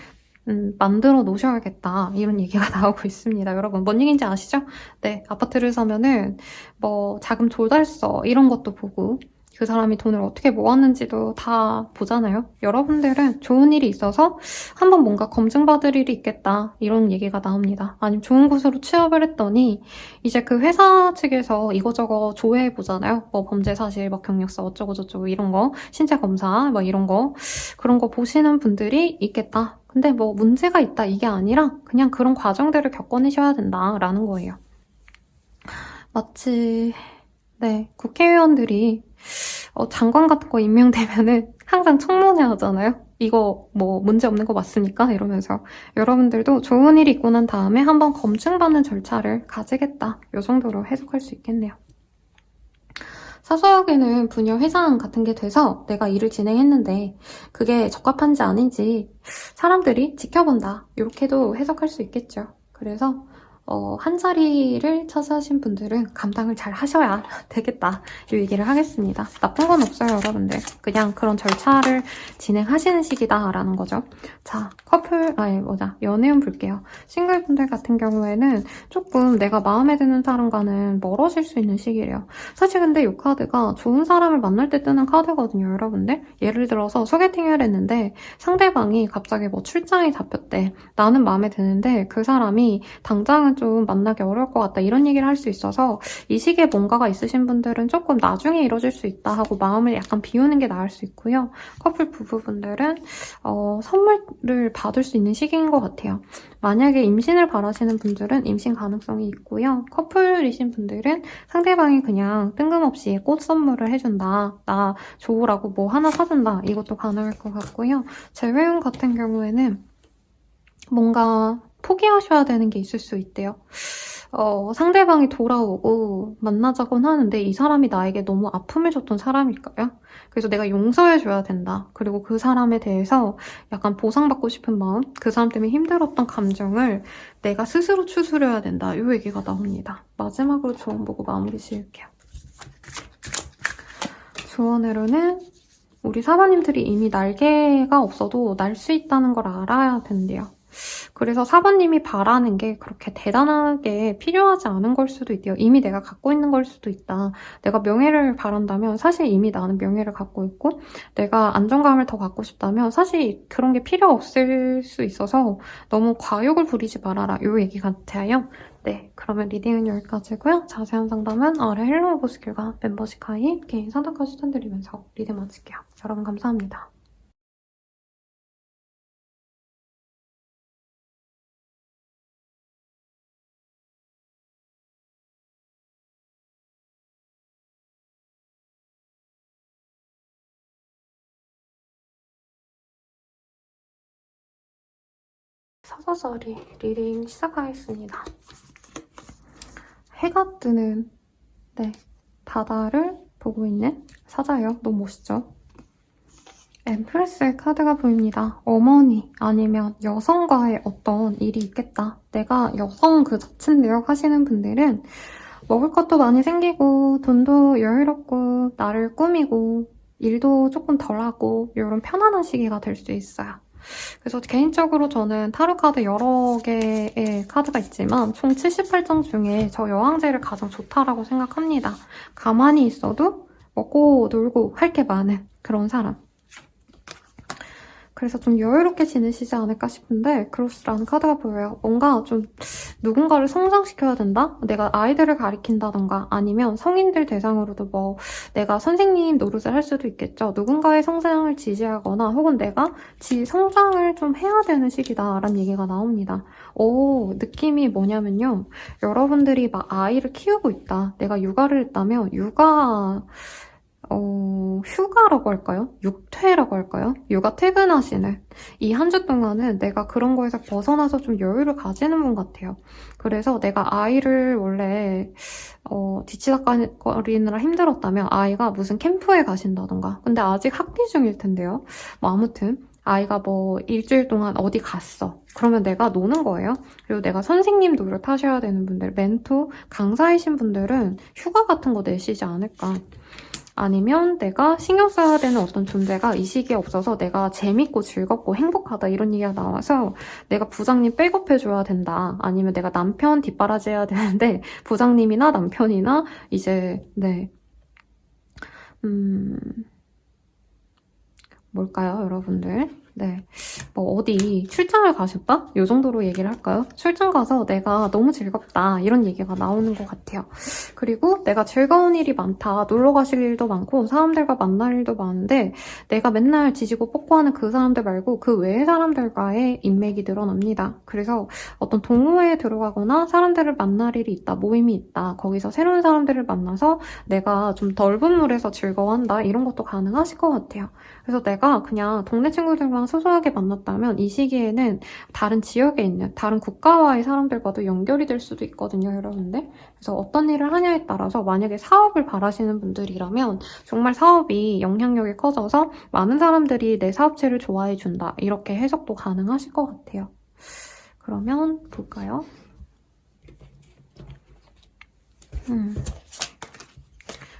만들어 놓으셔야겠다. 이런 얘기가 나오고 있습니다. 여러분, 뭔 얘기인지 아시죠? 네, 아파트를 사면은 뭐 자금 조달서 이런 것도 보고 그 사람이 돈을 어떻게 모았는지도 다 보잖아요. 여러분들은 좋은 일이 있어서 한번 뭔가 검증받을 일이 있겠다. 이런 얘기가 나옵니다. 아니면 좋은 곳으로 취업을 했더니 이제 그 회사 측에서 이거저거 조회해 보잖아요. 뭐 범죄 사실, 막 경력서 어쩌고 저쩌고 이런 거, 신체 검사, 막 이런 거 그런 거 보시는 분들이 있겠다. 근데 뭐 문제가 있다 이게 아니라 그냥 그런 과정들을 겪어내셔야 된다라는 거예요. 마치 네, 국회의원들이 장관 같은 거 임명되면은 항상 청문회 하잖아요. 이거 뭐 문제 없는 거 맞습니까? 이러면서 여러분들도 좋은 일이 있고 난 다음에 한번 검증받는 절차를 가지겠다. 이 정도로 해석할 수 있겠네요. 사소하게는 분야 회상 같은 게 돼서 내가 일을 진행했는데 그게 적합한지 아닌지 사람들이 지켜본다. 이렇게도 해석할 수 있겠죠. 그래서 한 자리를 차지하신 분들은 감당을 잘 하셔야 되겠다. 이 얘기를 하겠습니다. 나쁜 건 없어요, 여러분들. 그냥 그런 절차를 진행하시는 시기다라는 거죠. 자, 연애운 볼게요. 싱글분들 같은 경우에는 조금 내가 마음에 드는 사람과는 멀어질 수 있는 시기래요. 사실 근데 이 카드가 좋은 사람을 만날 때 뜨는 카드거든요, 여러분들. 예를 들어서 소개팅을 했는데 상대방이 갑자기 뭐 출장이 잡혔대. 나는 마음에 드는데 그 사람이 당장은 좀 만나기 어려울 것 같다 이런 얘기를 할 수 있어서 이 시기에 뭔가가 있으신 분들은 조금 나중에 이뤄질 수 있다 하고 마음을 약간 비우는 게 나을 수 있고요. 커플 부부분들은 선물을 받을 수 있는 시기인 것 같아요. 만약에 임신을 바라시는 분들은 임신 가능성이 있고요. 커플이신 분들은 상대방이 그냥 뜬금없이 꽃 선물을 해준다. 나 좋으라고 뭐 하나 사준다. 이것도 가능할 것 같고요. 재회원 같은 경우에는 뭔가 포기하셔야 되는 게 있을 수 있대요. 상대방이 돌아오고 만나자곤 하는데 이 사람이 나에게 너무 아픔을 줬던 사람일까요? 그래서 내가 용서해줘야 된다. 그리고 그 사람에 대해서 약간 보상받고 싶은 마음, 그 사람 때문에 힘들었던 감정을 내가 스스로 추스려야 된다. 이 얘기가 나옵니다. 마지막으로 조언 보고 마무리 지을게요. 조언으로는 우리 사모님들이 이미 날개가 없어도 날 수 있다는 걸 알아야 된대요. 그래서 4번님이 바라는 게 그렇게 대단하게 필요하지 않은 걸 수도 있대요. 이미 내가 갖고 있는 걸 수도 있다. 내가 명예를 바란다면 사실 이미 나는 명예를 갖고 있고 내가 안정감을 더 갖고 싶다면 사실 그런 게 필요 없을 수 있어서 너무 과욕을 부리지 말아라. 요 얘기 같아요. 네, 그러면 리딩은 여기까지고요. 자세한 상담은 아래 헬로우 보스길과 멤버십 가입, 개인 상담까지 추천드리면서 리딩 마칠게요. 여러분 감사합니다. 사자자리 리딩 시작하겠습니다. 해가 뜨는 바다를 보고 있는 사자예요. 너무 멋있죠? 엠프레스의 카드가 보입니다. 어머니 아니면 여성과의 어떤 일이 있겠다. 내가 여성 그 자체인데요 하시는 분들은 먹을 것도 많이 생기고 돈도 여유롭고 나를 꾸미고 일도 조금 덜하고 이런 편안한 시기가 될 수 있어요. 그래서 개인적으로 저는 타로 카드 여러 개의 카드가 있지만 총 78장 중에 저 여왕제를 가장 좋다라고 생각합니다. 가만히 있어도 먹고 놀고 할 게 많은 그런 사람. 그래서 좀 여유롭게 지내시지 않을까 싶은데 크로스라는 카드가 보여요. 뭔가 좀 누군가를 성장시켜야 된다? 내가 아이들을 가리킨다던가 아니면 성인들 대상으로도 뭐 내가 선생님 노릇을 할 수도 있겠죠. 누군가의 성장을 지지하거나 혹은 내가 성장을 좀 해야 되는 시기다라는 얘기가 나옵니다. 느낌이 뭐냐면요. 여러분들이 막 아이를 키우고 있다. 내가 육아를 했다면 휴가라고 할까요? 육퇴라고 할까요? 육아 퇴근하시는 이 한 주 동안은 내가 그런 거에서 벗어나서 좀 여유를 가지는 분 같아요. 그래서 내가 아이를 원래 뒤치다거리느라 힘들었다면 아이가 무슨 캠프에 가신다던가 근데 아직 학기 중일 텐데요. 뭐 아무튼 아이가 뭐 일주일 동안 어디 갔어. 그러면 내가 노는 거예요. 그리고 내가 선생님 노릇 하셔야 되는 분들, 멘토, 강사이신 분들은 휴가 같은 거 내시지 않을까. 아니면 내가 신경 써야 되는 어떤 존재가 이 시기에 없어서 내가 재밌고 즐겁고 행복하다 이런 얘기가 나와서 내가 부장님 백업해줘야 된다. 아니면 내가 남편 뒷바라지 해야 되는데 부장님이나 남편이나 이제 뭘까요, 여러분들? 뭐 어디 출장을 가셨다? 이 정도로 얘기를 할까요? 출장 가서 내가 너무 즐겁다 이런 얘기가 나오는 것 같아요. 그리고 내가 즐거운 일이 많다. 놀러 가실 일도 많고 사람들과 만날 일도 많은데 내가 맨날 지지고 뽀뽀하는 그 사람들 말고 그 외의 사람들과의 인맥이 늘어납니다. 그래서 어떤 동호회에 들어가거나 사람들을 만날 일이 있다, 모임이 있다. 거기서 새로운 사람들을 만나서 내가 좀 넓은 물에서 즐거워한다. 이런 것도 가능하실 것 같아요. 그래서 내가 그냥 동네 친구들만 소소하게 만났다면 이 시기에는 다른 지역에 있는 다른 국가와의 사람들과도 연결이 될 수도 있거든요, 여러분들. 그래서 어떤 일을 하냐에 따라서 만약에 사업을 바라시는 분들이라면 정말 사업이 영향력이 커져서 많은 사람들이 내 사업체를 좋아해준다. 이렇게 해석도 가능하실 것 같아요. 그러면 볼까요?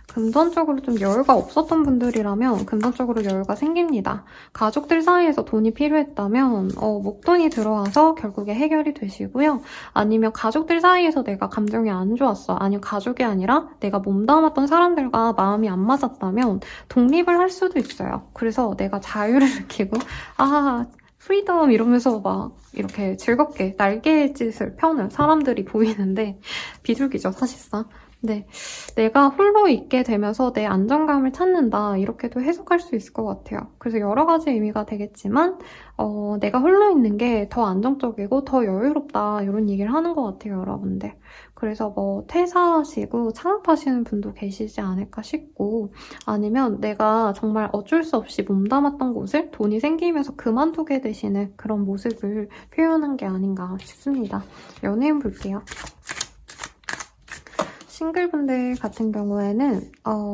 금전적으로 좀 여유가 없었던 분들이라면 금전적으로 여유가 생깁니다. 가족들 사이에서 돈이 필요했다면 목돈이 들어와서 결국에 해결이 되시고요. 아니면 가족들 사이에서 내가 감정이 안 좋았어. 아니면 가족이 아니라 내가 몸담았던 사람들과 마음이 안 맞았다면 독립을 할 수도 있어요. 그래서 내가 자유를 느끼고 프리덤 이러면서 막 이렇게 즐겁게 날개짓을 펴는 사람들이 보이는데 비둘기죠, 사실상. 내가 홀로 있게 되면서 내 안정감을 찾는다 이렇게도 해석할 수 있을 것 같아요. 그래서 여러 가지 의미가 되겠지만 내가 홀로 있는 게 더 안정적이고 더 여유롭다 이런 얘기를 하는 것 같아요, 여러분들. 그래서 뭐 퇴사하시고 창업하시는 분도 계시지 않을까 싶고 아니면 내가 정말 어쩔 수 없이 몸담았던 곳을 돈이 생기면서 그만두게 되시는 그런 모습을 표현한 게 아닌가 싶습니다. 연예인 볼게요. 싱글분들 같은 경우에는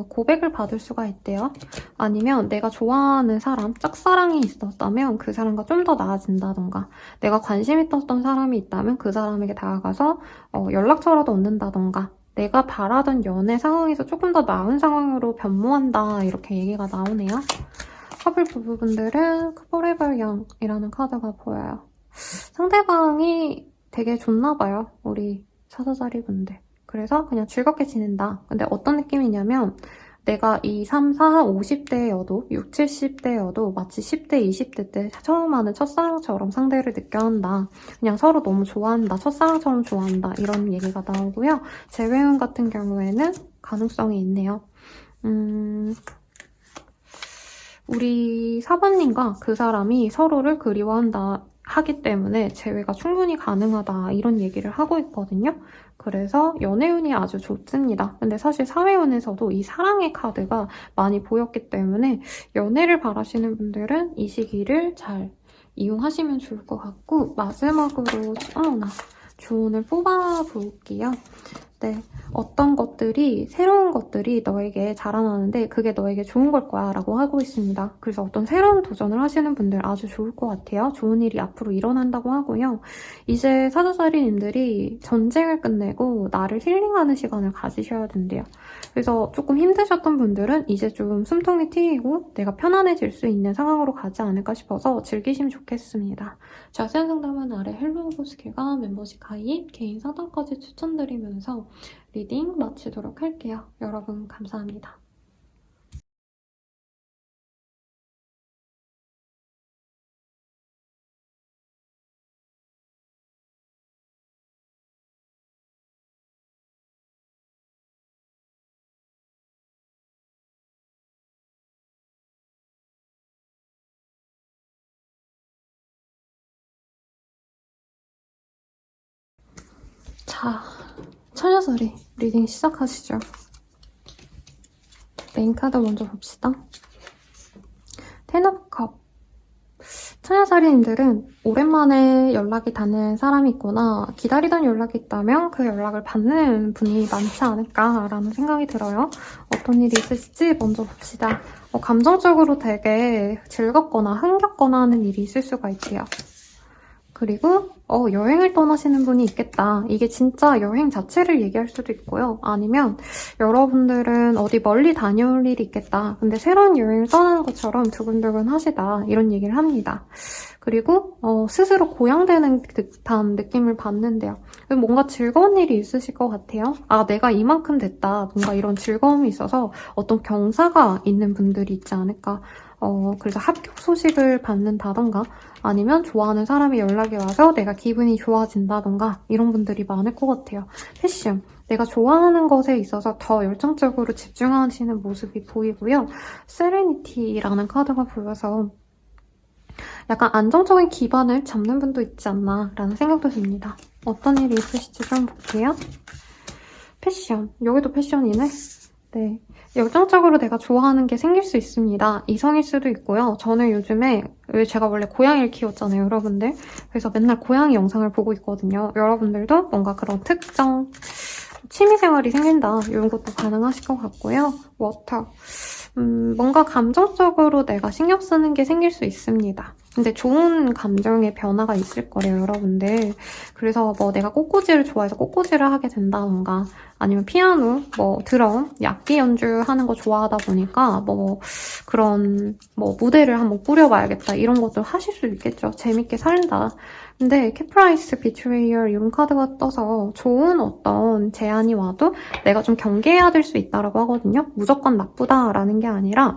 고백을 받을 수가 있대요. 아니면 내가 좋아하는 사람, 짝사랑이 있었다면 그 사람과 좀 더 나아진다던가 내가 관심 있었던 사람이 있다면 그 사람에게 다가가서 연락처라도 얻는다던가 내가 바라던 연애 상황에서 조금 더 나은 상황으로 변모한다 이렇게 얘기가 나오네요. 커플 부부분들은 Forever Young이라는 카드가 보여요. 상대방이 되게 좋나 봐요. 우리 사사자리 분들. 그래서 그냥 즐겁게 지낸다. 근데 어떤 느낌이냐면 내가 이 3, 4, 50대여도 6, 70대여도 마치 10대, 20대 때 처음 하는 첫사랑처럼 상대를 느껴한다. 그냥 서로 너무 좋아한다. 첫사랑처럼 좋아한다. 이런 얘기가 나오고요. 재회원 같은 경우에는 가능성이 있네요. 우리 사번님과 그 사람이 서로를 그리워한다 하기 때문에 재회가 충분히 가능하다 이런 얘기를 하고 있거든요. 그래서 연애운이 아주 좋습니다. 근데 사실 사회운에서도 이 사랑의 카드가 많이 보였기 때문에 연애를 바라시는 분들은 이 시기를 잘 이용하시면 좋을 것 같고 마지막으로 조언을 뽑아볼게요. 네, 어떤 것들이 새로운 것들이 너에게 자라나는데 그게 너에게 좋은 걸 거야 라고 하고 있습니다. 그래서 어떤 새로운 도전을 하시는 분들 아주 좋을 것 같아요. 좋은 일이 앞으로 일어난다고 하고요. 이제 사주자리님들이 전쟁을 끝내고 나를 힐링하는 시간을 가지셔야 된대요. 그래서 조금 힘드셨던 분들은 이제 좀 숨통이 트이고 내가 편안해질 수 있는 상황으로 가지 않을까 싶어서 즐기시면 좋겠습니다. 자세한 상담은 아래 헬로우보스케가 멤버십 가입, 개인 상담까지 추천드리면서 리딩 마치도록 할게요. 여러분 감사합니다. 자, 처녀소리 리딩 시작하시죠. 메인 카드 먼저 봅시다. 텐 오브 컵. 처녀자리님들은 오랜만에 연락이 닿는 사람이 있거나 기다리던 연락이 있다면 그 연락을 받는 분이 많지 않을까라는 생각이 들어요. 어떤 일이 있으실지 먼저 봅시다. 감정적으로 되게 즐겁거나 흥겹거나 하는 일이 있을 수가 있대요. 그리고 여행을 떠나시는 분이 있겠다. 이게 진짜 여행 자체를 얘기할 수도 있고요. 아니면 여러분들은 어디 멀리 다녀올 일이 있겠다. 근데 새로운 여행을 떠나는 것처럼 두근두근 하시다. 이런 얘기를 합니다. 그리고 스스로 고양되는 듯한 느낌을 받는데요. 뭔가 즐거운 일이 있으실 것 같아요. 아, 내가 이만큼 됐다. 뭔가 이런 즐거움이 있어서 어떤 경사가 있는 분들이 있지 않을까. 그래서 합격 소식을 받는다던가 아니면 좋아하는 사람이 연락이 와서 내가 기분이 좋아진다던가 이런 분들이 많을 것 같아요. 패션. 내가 좋아하는 것에 있어서 더 열정적으로 집중하시는 모습이 보이고요. 세레니티라는 카드가 보여서 약간 안정적인 기반을 잡는 분도 있지 않나 라는 생각도 듭니다. 어떤 일이 있으실지 좀 볼게요. 패션. 여기도 패션이네. 네. 열정적으로 내가 좋아하는 게 생길 수 있습니다. 이성일 수도 있고요. 저는 요즘에 제가 원래 고양이를 키웠잖아요, 여러분들. 그래서 맨날 고양이 영상을 보고 있거든요. 여러분들도 뭔가 그런 특정 취미생활이 생긴다. 이런 것도 가능하실 것 같고요. 워터. 뭔가 감정적으로 내가 신경 쓰는 게 생길 수 있습니다. 근데 좋은 감정의 변화가 있을 거래요, 여러분들. 그래서 뭐 내가 꽃꽂이를 좋아해서 꽃꽂이를 하게 된다던가 아니면 피아노, 뭐 드럼, 악기 연주하는 거 좋아하다 보니까 뭐 그런 뭐 무대를 한번 꾸려봐야겠다 이런 것도 하실 수 있겠죠. 재밌게 살다. 근데 캐프라이스, 비트레이얼 이런 카드가 떠서 좋은 어떤 제안이 와도 내가 좀 경계해야 될 수 있다라고 하거든요. 무조건 나쁘다라는 게 아니라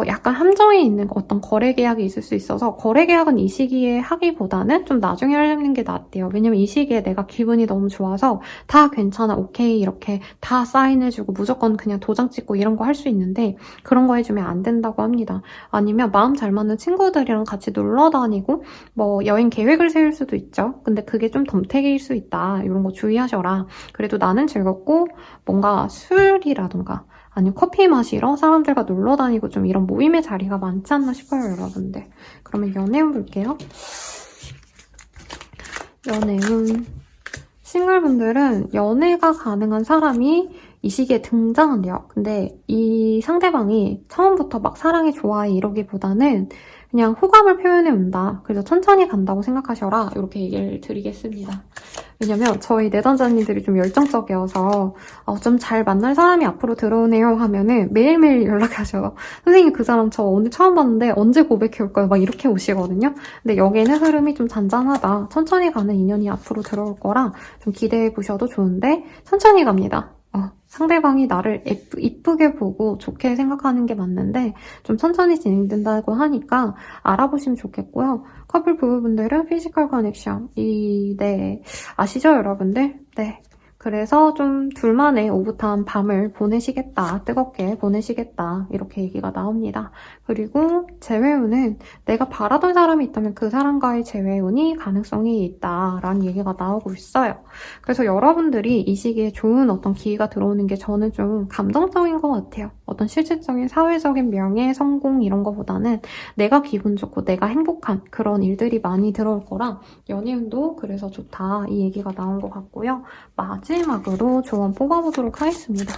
약간 함정이 있는 어떤 거래 계약이 있을 수 있어서 거래 계약은 이 시기에 하기보다는 좀 나중에 하는 게 낫대요. 왜냐면 이 시기에 내가 기분이 너무 좋아서 다 괜찮아, 오케이 이렇게 다 사인해주고 무조건 그냥 도장 찍고 이런 거 할 수 있는데 그런 거 해주면 안 된다고 합니다. 아니면 마음 잘 맞는 친구들이랑 같이 놀러 다니고 뭐 여행 계획을 세울 수도 있죠. 근데 그게 좀 덤태기일 수 있다. 이런 거 주의하셔라. 그래도 나는 즐겁고 뭔가 술이라던가 아니면 커피 마시러 사람들과 놀러 다니고 좀 이런 모임의 자리가 많지 않나 싶어요, 여러분들. 그러면 연애운 볼게요. 연애운. 싱글분들은 연애가 가능한 사람이 이 시기에 등장한대요. 근데 이 상대방이 처음부터 막 사랑해, 좋아해 이러기보다는 그냥 호감을 표현해 온다. 그래서 천천히 간다고 생각하셔라. 이렇게 얘기를 드리겠습니다. 왜냐면 저희 내담자님들이 좀 열정적이어서 좀 잘 만날 사람이 앞으로 들어오네요 하면은 매일매일 연락하셔요. 선생님 그 사람 저 오늘 처음 봤는데 언제 고백해 올까요? 막 이렇게 오시거든요. 근데 여기는 흐름이 좀 잔잔하다. 천천히 가는 인연이 앞으로 들어올 거라 좀 기대해 보셔도 좋은데 천천히 갑니다. 상대방이 나를 이쁘게 보고 좋게 생각하는 게 맞는데 좀 천천히 진행된다고 하니까 알아보시면 좋겠고요. 커플 부부분들은 피지컬 커넥션 네 아시죠 여러분들? 네. 그래서 좀 둘만의 오붓한 밤을 보내시겠다, 뜨겁게 보내시겠다 이렇게 얘기가 나옵니다. 그리고 재회운은 내가 바라던 사람이 있다면 그 사람과의 재회운이 가능성이 있다라는 얘기가 나오고 있어요. 그래서 여러분들이 이 시기에 좋은 어떤 기회가 들어오는 게 저는 좀 감정적인 것 같아요. 어떤 실질적인 사회적인 명예, 성공 이런 거보다는 내가 기분 좋고 내가 행복한 그런 일들이 많이 들어올 거라 연애운도 그래서 좋다 이 얘기가 나온 것 같고요. 마지막으로 조언 뽑아보도록 하겠습니다.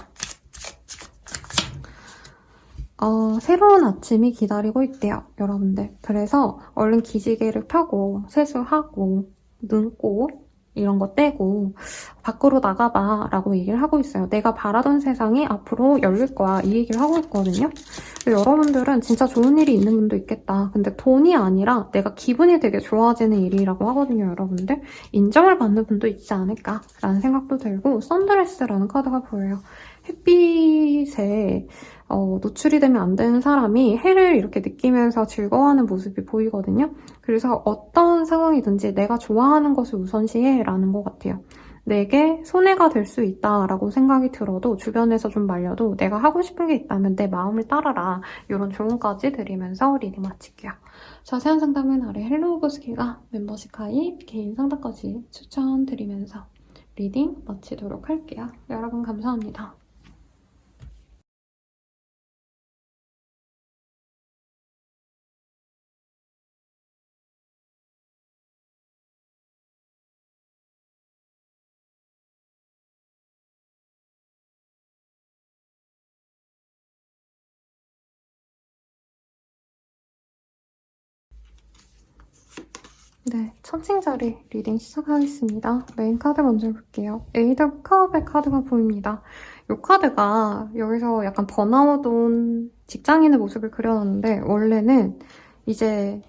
새로운 아침이 기다리고 있대요, 여러분들. 그래서 얼른 기지개를 펴고 세수하고 눈곱 이런 거 떼고 밖으로 나가봐 라고 얘기를 하고 있어요. 내가 바라던 세상이 앞으로 열릴 거야 이 얘기를 하고 있거든요. 여러분들은 진짜 좋은 일이 있는 분도 있겠다. 근데 돈이 아니라 내가 기분이 되게 좋아지는 일이라고 하거든요, 여러분들. 인정을 받는 분도 있지 않을까 라는 생각도 들고 선드레스라는 카드가 보여요. 햇빛에 노출이 되면 안 되는 사람이 해를 이렇게 느끼면서 즐거워하는 모습이 보이거든요. 그래서 어떤 상황이든지 내가 좋아하는 것을 우선시해라는 것 같아요. 내게 손해가 될 수 있다라고 생각이 들어도 주변에서 좀 말려도 내가 하고 싶은 게 있다면 내 마음을 따라라. 이런 조언까지 드리면서 리딩 마칠게요. 자세한 상담은 아래 헬로우 보스키가 멤버십 가입, 개인 상담까지 추천드리면서 리딩 마치도록 할게요. 여러분 감사합니다. 네, 천칭자리 리딩 시작하겠습니다. 메인 카드 먼저 볼게요. 에이드 오브 카up의 카드가 보입니다. 이 카드가 여기서 약간 번아웃 온 직장인의 모습을 그려놨는데 원래는 이제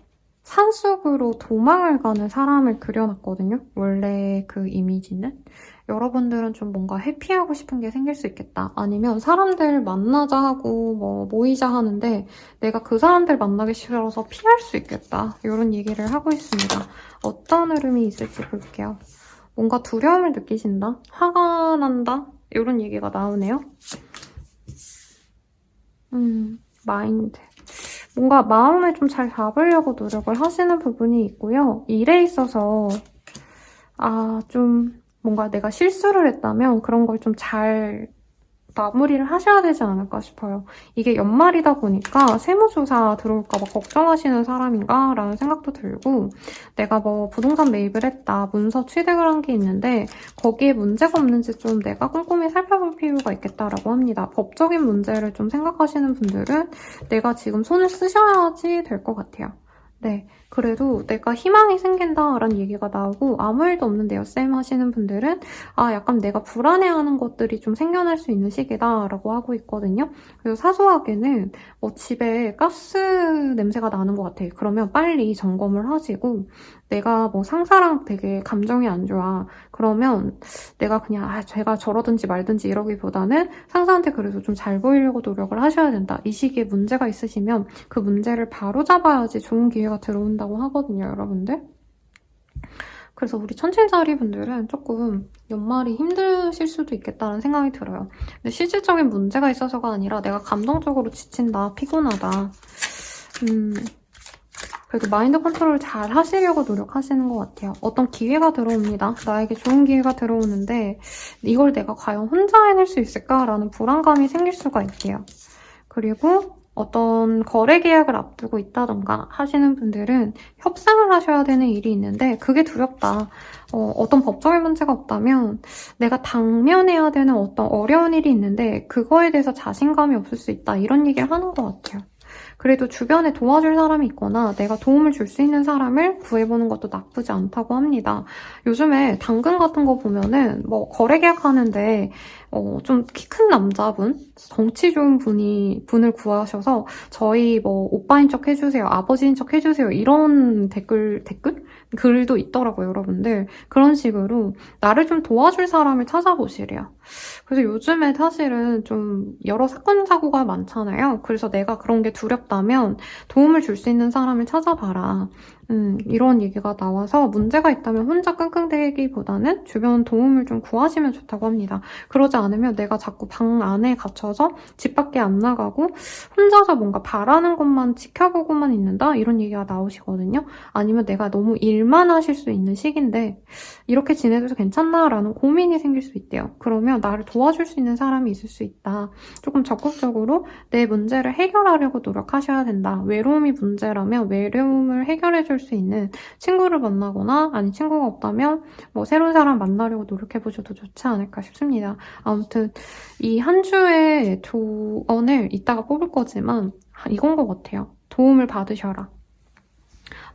산속으로 도망을 가는 사람을 그려놨거든요. 원래 그 이미지는. 여러분들은 좀 뭔가 회피하고 싶은 게 생길 수 있겠다. 아니면 사람들 만나자 하고 뭐 모이자 하는데 내가 그 사람들 만나기 싫어서 피할 수 있겠다. 이런 얘기를 하고 있습니다. 어떤 흐름이 있을지 볼게요. 뭔가 두려움을 느끼신다? 화가 난다? 이런 얘기가 나오네요. 마인드. 뭔가 마음을 좀 잘 잡으려고 노력을 하시는 부분이 있고요. 일에 있어서 좀 뭔가 내가 실수를 했다면 그런 걸 좀 잘 마무리를 하셔야 되지 않을까 싶어요. 이게 연말이다 보니까 세무조사 들어올까 봐 걱정하시는 사람인가? 라는 생각도 들고 내가 뭐 부동산 매입을 했다, 문서 취득을 한 게 있는데 거기에 문제가 없는지 좀 내가 꼼꼼히 살펴볼 필요가 있겠다라고 합니다. 법적인 문제를 좀 생각하시는 분들은 내가 지금 손을 쓰셔야지 될 것 같아요. 네, 그래도 내가 희망이 생긴다라는 얘기가 나오고 아무 일도 없는데요, 쌤 하시는 분들은 약간 내가 불안해하는 것들이 좀 생겨날 수 있는 시기다라고 하고 있거든요. 그래서 사소하게는 집에 가스 냄새가 나는 것 같아. 그러면 빨리 점검을 하시고 내가 뭐 상사랑 되게 감정이 안 좋아. 그러면 내가 그냥 제가 저러든지 말든지 이러기보다는 상사한테 그래도 좀 잘 보이려고 노력을 하셔야 된다. 이 시기에 문제가 있으시면 그 문제를 바로 잡아야지 좋은 기회가 들어온다고 하거든요, 여러분들. 그래서 우리 천칠자리 분들은 조금 연말이 힘드실 수도 있겠다는 생각이 들어요. 근데 실질적인 문제가 있어서가 아니라 내가 감정적으로 지친다, 피곤하다. 그래도 마인드 컨트롤 잘 하시려고 노력하시는 것 같아요. 어떤 기회가 들어옵니다. 나에게 좋은 기회가 들어오는데 이걸 내가 과연 혼자 해낼 수 있을까라는 불안감이 생길 수가 있대요. 그리고 어떤 거래 계약을 앞두고 있다던가 하시는 분들은 협상을 하셔야 되는 일이 있는데 그게 두렵다. 어떤 법적인 문제가 없다면 내가 당면해야 되는 어떤 어려운 일이 있는데 그거에 대해서 자신감이 없을 수 있다. 이런 얘기를 하는 것 같아요. 그래도 주변에 도와줄 사람이 있거나 내가 도움을 줄 수 있는 사람을 구해보는 것도 나쁘지 않다고 합니다. 요즘에 당근 같은 거 보면은 뭐 거래 계약하는데 좀 키 큰 남자분, 덩치 좋은 분을 구하셔서 저희 뭐 오빠인 척 해주세요, 아버지인 척 해주세요 이런 글도 있더라고요, 여러분들. 그런 식으로 나를 좀 도와줄 사람을 찾아보시래요. 그래서 요즘에 사실은 좀 여러 사건, 사고가 많잖아요. 그래서 내가 그런 게 두렵다면 도움을 줄 수 있는 사람을 찾아봐라. 이런 얘기가 나와서 문제가 있다면 혼자 끙끙대기보다는 주변 도움을 좀 구하시면 좋다고 합니다. 그러지 않으면 내가 자꾸 방 안에 갇혀서 집 밖에 안 나가고 혼자서 뭔가 바라는 것만 지켜보고만 있는다? 이런 얘기가 나오시거든요. 아니면 내가 너무 일만 하실 수 있는 시기인데 이렇게 지내도 괜찮나? 라는 고민이 생길 수 있대요. 그러면 나를 도와줄 수 있는 사람이 있을 수 있다. 조금 적극적으로 내 문제를 해결하려고 노력하셔야 된다. 외로움이 문제라면 외로움을 해결해줄 수 있는 친구를 만나거나 아니 친구가 없다면 뭐 새로운 사람 만나려고 노력해보셔도 좋지 않을까 싶습니다. 아무튼 이 한 주의 조언을 이따가 뽑을 거지만 이건 것 같아요. 도움을 받으셔라.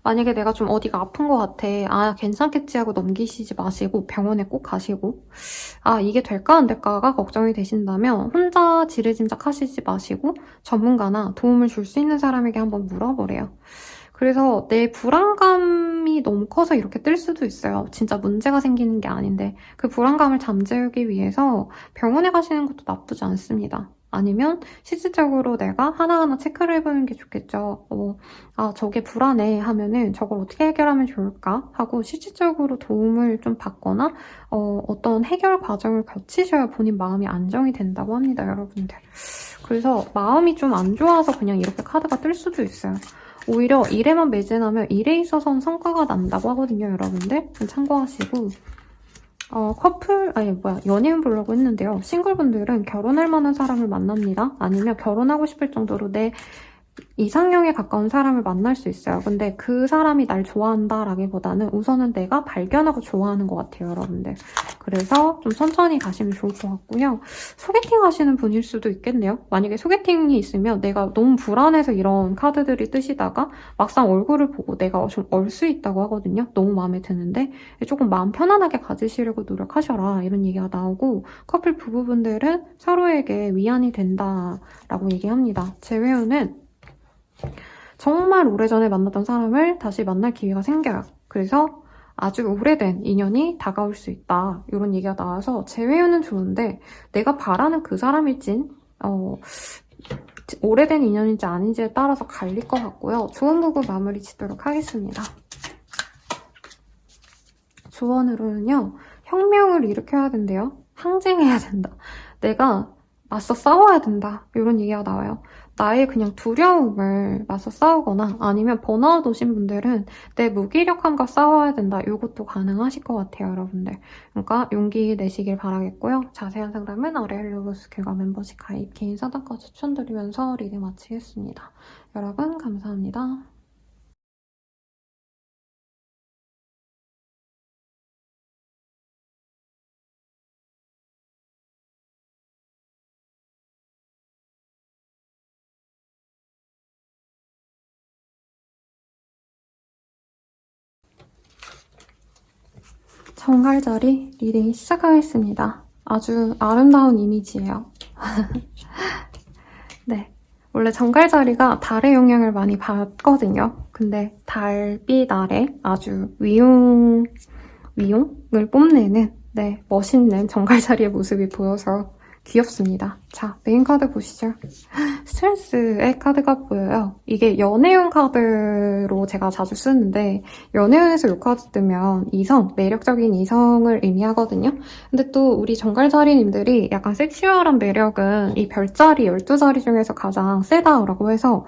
만약에 내가 좀 어디가 아픈 것 같아. 아, 괜찮겠지 하고 넘기시지 마시고 병원에 꼭 가시고 아, 이게 될까 안 될까가 걱정이 되신다면 혼자 지레짐작 하시지 마시고 전문가나 도움을 줄 수 있는 사람에게 한번 물어보래요. 그래서 내 불안감이 너무 커서 이렇게 뜰 수도 있어요. 진짜 문제가 생기는 게 아닌데 그 불안감을 잠재우기 위해서 병원에 가시는 것도 나쁘지 않습니다. 아니면 실질적으로 내가 하나하나 체크를 해보는 게 좋겠죠. 아, 저게 불안해 하면은 저걸 어떻게 해결하면 좋을까 하고 실질적으로 도움을 좀 받거나 어떤 해결 과정을 거치셔야 본인 마음이 안정이 된다고 합니다, 여러분들. 그래서 마음이 좀 안 좋아서 그냥 이렇게 카드가 뜰 수도 있어요. 오히려 일에만 매진하면 일에 있어서는 성과가 난다고 하거든요, 여러분들. 참고하시고 연예인 보려고 했는데요. 싱글분들은 결혼할 만한 사람을 만납니다. 아니면 결혼하고 싶을 정도로 내 이상형에 가까운 사람을 만날 수 있어요. 근데 그 사람이 날 좋아한다라기보다는 우선은 내가 발견하고 좋아하는 것 같아요, 여러분들. 그래서 좀 천천히 가시면 좋을 것 같고요. 소개팅 하시는 분일 수도 있겠네요. 만약에 소개팅이 있으면 내가 너무 불안해서 이런 카드들이 뜨시다가 막상 얼굴을 보고 내가 좀 얼 수 있다고 하거든요. 너무 마음에 드는데 조금 마음 편안하게 가지시려고 노력하셔라 이런 얘기가 나오고 커플 부부분들은 서로에게 위안이 된다라고 얘기합니다. 재회원은 정말 오래전에 만났던 사람을 다시 만날 기회가 생겨요. 그래서 아주 오래된 인연이 다가올 수 있다. 이런 얘기가 나와서 재회유는 좋은데 내가 바라는 그 사람일진 오래된 인연인지 아닌지에 따라서 갈릴 것 같고요. 조언 보고 마무리 짓도록 하겠습니다. 조언으로는요. 혁명을 일으켜야 된대요. 항쟁해야 된다. 내가 맞서 싸워야 된다. 이런 얘기가 나와요. 나의 그냥 두려움을 맞서 싸우거나 아니면 번아웃 오신 분들은 내 무기력함과 싸워야 된다. 이것도 가능하실 것 같아요, 여러분들. 그러니까 용기 내시길 바라겠고요. 자세한 상담은 아래 헬로우스 큐가 멤버십 가입 개인 상담과 추천드리면서 리딩 마치겠습니다. 여러분 감사합니다. 정갈자리 리딩 시작하겠습니다. 아주 아름다운 이미지예요. 네, 원래 정갈자리가 달의 영향을 많이 받거든요. 근데 달빛 아래 아주 위용을 뽐내는 멋있는 정갈자리의 모습이 보여서 귀엽습니다. 자, 메인 카드 보시죠. 스트레스의 카드가 보여요. 이게 연애운 카드로 제가 자주 쓰는데 연애운에서 이 카드 뜨면 이성, 매력적인 이성을 의미하거든요. 근데 또 우리 정갈자리님들이 약간 섹슈얼한 매력은 이 별자리 12자리 중에서 가장 세다라고 해서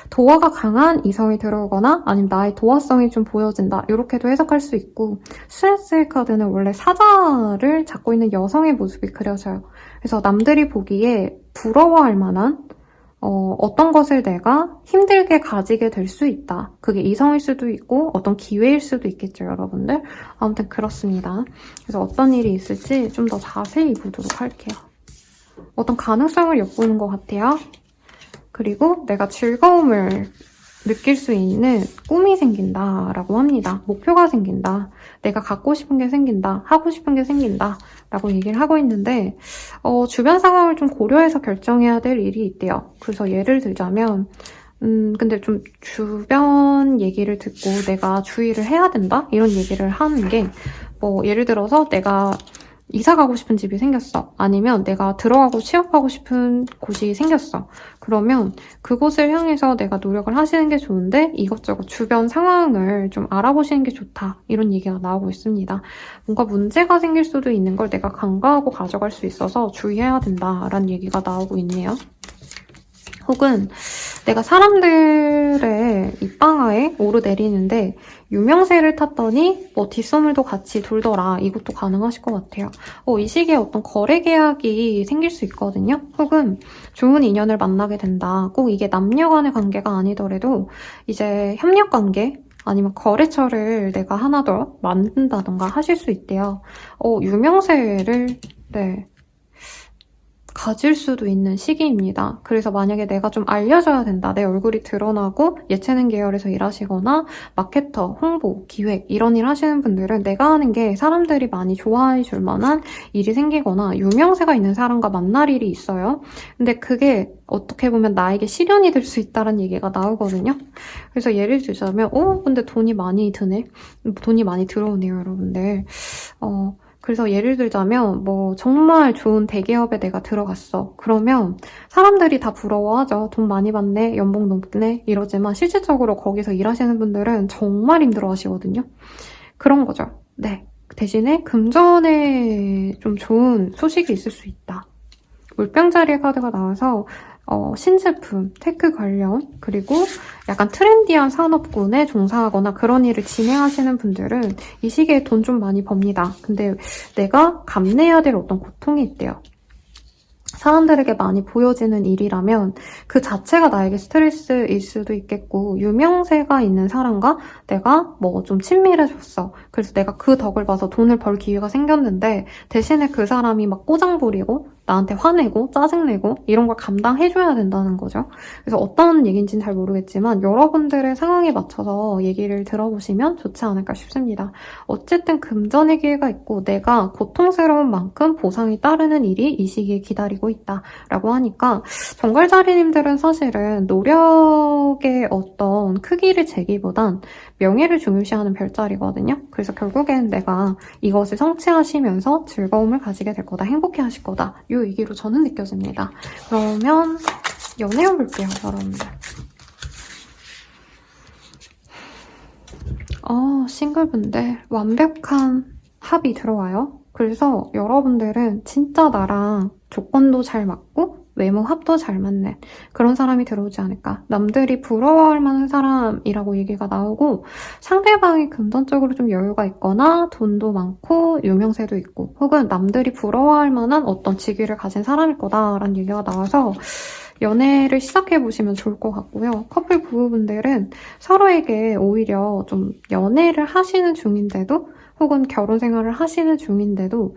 도화가 강한 이성이 들어오거나 아니면 나의 도화성이 좀 보여진다 이렇게도 해석할 수 있고 스트레스의 카드는 원래 사자를 잡고 있는 여성의 모습이 그려져요. 그래서 남들이 보기에 부러워할 만한 어떤 것을 내가 힘들게 가지게 될 수 있다. 그게 이성일 수도 있고 어떤 기회일 수도 있겠죠, 여러분들. 아무튼 그렇습니다. 그래서 어떤 일이 있을지 좀 더 자세히 보도록 할게요. 어떤 가능성을 엿보는 것 같아요. 그리고 내가 즐거움을 느낄 수 있는 꿈이 생긴다라고 합니다. 목표가 생긴다. 내가 갖고 싶은 게 생긴다. 하고 싶은 게 생긴다. 라고 얘기를 하고 있는데 주변 상황을 좀 고려해서 결정해야 될 일이 있대요. 그래서 예를 들자면 근데 좀 주변 얘기를 듣고 내가 주의를 해야 된다? 이런 얘기를 하는 게 예를 들어서 내가 이사 가고 싶은 집이 생겼어. 아니면 내가 들어가고 취업하고 싶은 곳이 생겼어. 그러면 그곳을 향해서 내가 노력을 하시는 게 좋은데 이것저것 주변 상황을 좀 알아보시는 게 좋다. 이런 얘기가 나오고 있습니다. 뭔가 문제가 생길 수도 있는 걸 내가 간과하고 가져갈 수 있어서 주의해야 된다라는 얘기가 나오고 있네요. 혹은 내가 사람들의 입방아에 오르내리는데 유명세를 탔더니 뒷선물도 같이 돌더라. 이것도 가능하실 것 같아요. 이 시기에 어떤 거래 계약이 생길 수 있거든요. 혹은 좋은 인연을 만나게 된다. 꼭 이게 남녀 간의 관계가 아니더라도 이제 협력 관계 아니면 거래처를 내가 하나 더 만든다던가 하실 수 있대요. 유명세를 가질 수도 있는 시기입니다. 그래서 만약에 내가 좀 알려져야 된다. 내 얼굴이 드러나고 예체능 계열에서 일하시거나 마케터, 홍보, 기획 이런 일 하시는 분들은 내가 하는 게 사람들이 많이 좋아해 줄 만한 일이 생기거나 유명세가 있는 사람과 만날 일이 있어요. 근데 그게 어떻게 보면 나에게 시련이 될 수 있다는 얘기가 나오거든요. 그래서 예를 들자면 근데 돈이 많이 드네? 돈이 많이 들어오네요, 여러분들. 그래서 예를 들자면 정말 좋은 대기업에 내가 들어갔어. 그러면 사람들이 다 부러워하죠. 돈 많이 받네, 연봉 높네 이러지만 실질적으로 거기서 일하시는 분들은 정말 힘들어하시거든요. 그런 거죠. 네. 대신에 금전에 좀 좋은 소식이 있을 수 있다. 물병자리의 카드가 나와서 신제품, 테크 관련, 그리고 약간 트렌디한 산업군에 종사하거나 그런 일을 진행하시는 분들은 이 시기에 돈 좀 많이 법니다. 근데 내가 감내해야 될 어떤 고통이 있대요. 사람들에게 많이 보여지는 일이라면 그 자체가 나에게 스트레스일 수도 있겠고 유명세가 있는 사람과 내가 좀 친밀해졌어. 그래서 내가 그 덕을 봐서 돈을 벌 기회가 생겼는데 대신에 그 사람이 막 꼬장 부리고 나한테 화내고 짜증내고 이런 걸 감당해줘야 된다는 거죠. 그래서 어떤 얘기인지는 잘 모르겠지만 여러분들의 상황에 맞춰서 얘기를 들어보시면 좋지 않을까 싶습니다. 어쨌든 금전의 기회가 있고 내가 고통스러운 만큼 보상이 따르는 일이 이 시기에 기다리고 있다라고 하니까 정갈자리님들은 사실은 노력의 어떤 크기를 재기보단 명예를 중요시하는 별자리거든요. 그래서 결국엔 내가 이것을 성취하시면서 즐거움을 가지게 될 거다, 행복해하실 거다. 이 얘기로 저는 느껴집니다. 그러면 연애운 볼게요, 여러분들. 싱글분들 완벽한 합이 들어와요. 그래서 여러분들은 진짜 나랑 조건도 잘 맞고 외모 합도 잘 맞는 그런 사람이 들어오지 않을까. 남들이 부러워할 만한 사람이라고 얘기가 나오고 상대방이 금전적으로 좀 여유가 있거나 돈도 많고 유명세도 있고 혹은 남들이 부러워할 만한 어떤 직위를 가진 사람일 거다라는 얘기가 나와서 연애를 시작해보시면 좋을 것 같고요. 커플 부부분들은 서로에게 오히려 좀 연애를 하시는 중인데도 혹은 결혼 생활을 하시는 중인데도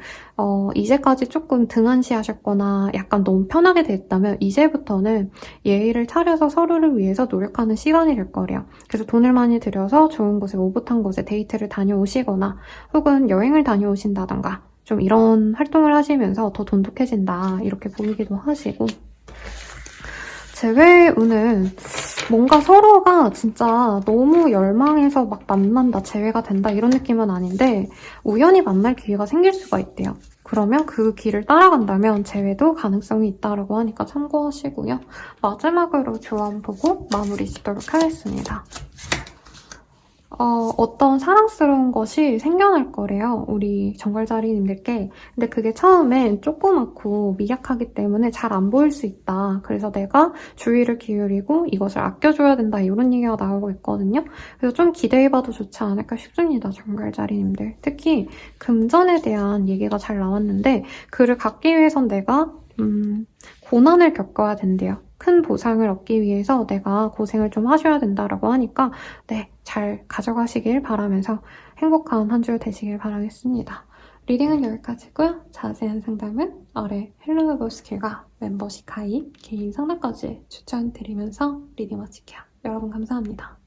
이제까지 조금 등한시하셨거나 약간 너무 편하게 됐다면 이제부터는 예의를 차려서 서로를 위해서 노력하는 시간이 될 거래요. 그래서 돈을 많이 들여서 좋은 곳에 오붓한 곳에 데이트를 다녀오시거나 혹은 여행을 다녀오신다던가 좀 이런 활동을 하시면서 더 돈독해진다 이렇게 보이기도 하시고 재회운은 뭔가 서로가 진짜 너무 열망해서 막 만난다, 재회가 된다 이런 느낌은 아닌데 우연히 만날 기회가 생길 수가 있대요. 그러면 그 길을 따라간다면 재회도 가능성이 있다고 하니까 참고하시고요. 마지막으로 조언 보고 마무리 짓도록 하겠습니다. 어떤 사랑스러운 것이 생겨날 거래요. 우리 정갈자리님들께. 근데 그게 처음엔 조그맣고 미약하기 때문에 잘 안 보일 수 있다. 그래서 내가 주의를 기울이고 이것을 아껴줘야 된다. 이런 얘기가 나오고 있거든요. 그래서 좀 기대해봐도 좋지 않을까 싶습니다. 정갈자리님들. 특히 금전에 대한 얘기가 잘 나왔는데 그를 갖기 위해선 내가 고난을 겪어야 된대요. 큰 보상을 얻기 위해서 내가 고생을 좀 하셔야 된다라고 하니까 네, 잘 가져가시길 바라면서 행복한 한 주 되시길 바라겠습니다. 리딩은 여기까지고요. 자세한 상담은 아래 헬로우버스킬과 멤버십 가입, 개인 상담까지 추천드리면서 리딩 마칠게요. 여러분 감사합니다.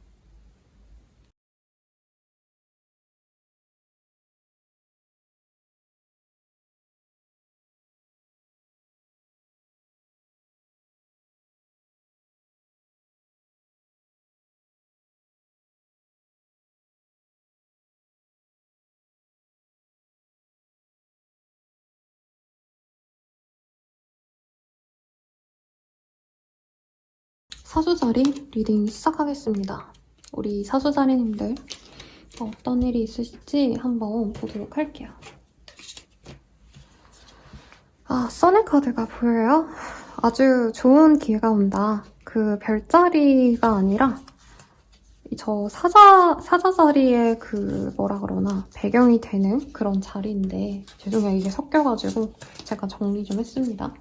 사주자리 리딩 시작하겠습니다. 우리 사주자리님들 어떤 일이 있으실지 한번 보도록 할게요. 써니 카드가 보여요? 아주 좋은 기회가 온다. 그 별자리가 아니라 저 사자 자리의 그 뭐라 그러나 배경이 되는 그런 자리인데 죄송해요. 이게 섞여가지고 제가 정리 좀 했습니다.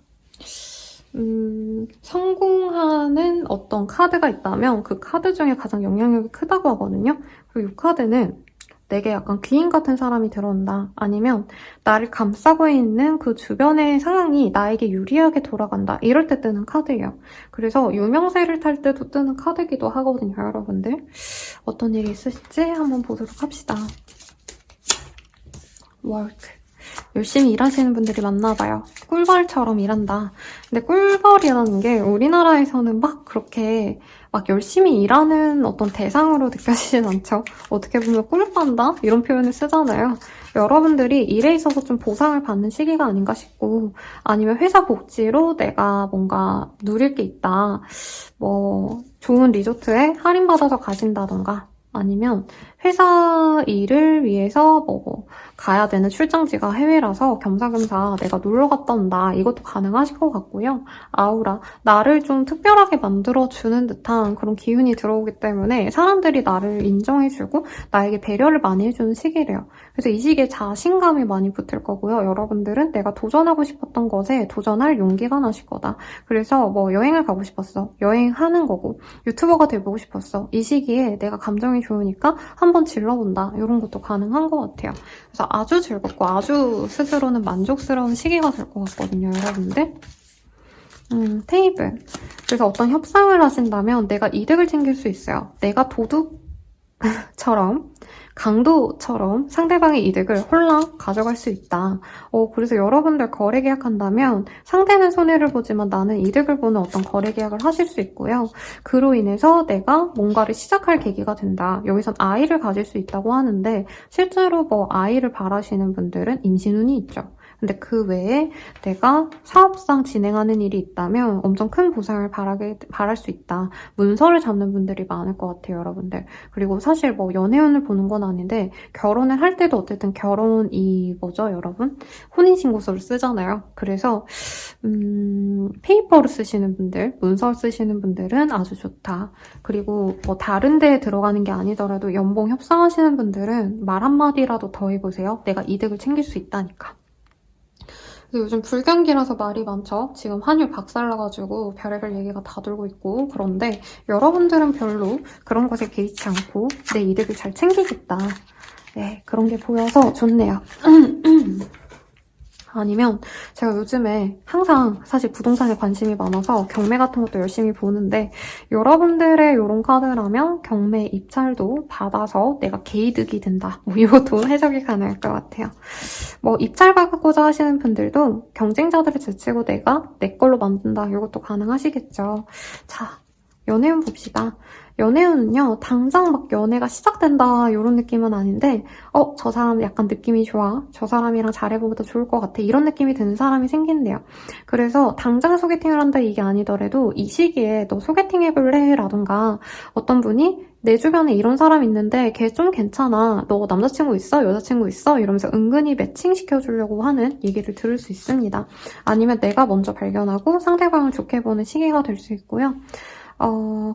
성공하는 어떤 카드가 있다면 그 카드 중에 가장 영향력이 크다고 하거든요. 그리고 이 카드는 내게 약간 귀인 같은 사람이 들어온다. 아니면 나를 감싸고 있는 그 주변의 상황이 나에게 유리하게 돌아간다. 이럴 때 뜨는 카드예요. 그래서 유명세를 탈 때도 뜨는 카드이기도 하거든요, 여러분들. 어떤 일이 있으실지 한번 보도록 합시다. 워크. 열심히 일하시는 분들이 많나봐요. 꿀벌처럼 일한다. 근데 꿀벌이라는 게 우리나라에서는 막 그렇게 막 열심히 일하는 어떤 대상으로 느껴지진 않죠. 어떻게 보면 꿀빤다? 이런 표현을 쓰잖아요. 여러분들이 일에 있어서 좀 보상을 받는 시기가 아닌가 싶고 아니면 회사 복지로 내가 뭔가 누릴 게 있다. 뭐 좋은 리조트에 할인받아서 가신다던가 아니면 회사 일을 위해서 뭐 가야 되는 출장지가 해외라서 겸사겸사 내가 놀러 갔다 온다. 이것도 가능하실 것 같고요. 아우라, 나를 좀 특별하게 만들어주는 듯한 그런 기운이 들어오기 때문에 사람들이 나를 인정해주고 나에게 배려를 많이 해주는 시기래요. 그래서 이 시기에 자신감이 많이 붙을 거고요. 여러분들은 내가 도전하고 싶었던 것에 도전할 용기가 나실 거다. 그래서 뭐 여행을 가고 싶었어. 여행하는 거고 유튜버가 돼보고 싶었어. 이 시기에 내가 감정이 좋으니까 한번 질러본다. 이런 것도 가능한 것 같아요. 그래서 아주 즐겁고 아주 스스로는 만족스러운 시기가 될 것 같거든요, 여러분들. 테이블. 그래서 어떤 협상을 하신다면 내가 이득을 챙길 수 있어요. 내가 도둑처럼 강도처럼 상대방의 이득을 홀랑 가져갈 수 있다. 그래서 여러분들 거래 계약한다면 상대는 손해를 보지만 나는 이득을 보는 어떤 거래 계약을 하실 수 있고요. 그로 인해서 내가 뭔가를 시작할 계기가 된다. 여기선 아이를 가질 수 있다고 하는데 실제로 뭐 아이를 바라시는 분들은 임신운이 있죠. 근데 그 외에 내가 사업상 진행하는 일이 있다면 엄청 큰 보상을 바랄 수 있다. 문서를 잡는 분들이 많을 것 같아요, 여러분들. 그리고 사실 뭐 연애운을 보는 건 아닌데 결혼을 할 때도 어쨌든 결혼이 뭐죠, 여러분? 혼인신고서를 쓰잖아요. 그래서 페이퍼를 쓰시는 분들, 문서 쓰시는 분들은 아주 좋다. 그리고 뭐 다른 데에 들어가는 게 아니더라도 연봉 협상하시는 분들은 말 한마디라도 더 해보세요. 내가 이득을 챙길 수 있다니까. 요즘 불경기라서 말이 많죠. 지금 환율 박살나가지고 별의별 얘기가 다 돌고 있고 그런데 여러분들은 별로 그런 것에 개의치 않고 내 이득을 잘 챙기겠다. 네, 그런 게 보여서 좋네요. 아니면 제가 요즘에 항상 사실 부동산에 관심이 많아서 경매 같은 것도 열심히 보는데 여러분들의 이런 카드라면 경매 입찰도 받아서 내가 개이득이 된다. 뭐 이것도 해석이 가능할 것 같아요. 뭐 입찰 받고자 하시는 분들도 경쟁자들을 제치고 내가 내 걸로 만든다. 이것도 가능하시겠죠. 자, 연애운 봅시다. 연애운은요, 당장 막 연애가 시작된다 이런 느낌은 아닌데 저 사람 약간 느낌이 좋아. 저 사람이랑 잘해보면 더 좋을 것 같아. 이런 느낌이 드는 사람이 생긴대요. 그래서 당장 소개팅을 한다 이게 아니더라도 이 시기에 너 소개팅 해볼래? 라던가 어떤 분이 내 주변에 이런 사람 있는데 걔 좀 괜찮아. 너 남자친구 있어? 여자친구 있어? 이러면서 은근히 매칭시켜주려고 하는 얘기를 들을 수 있습니다. 아니면 내가 먼저 발견하고 상대방을 좋게 보는 시기가 될 수 있고요.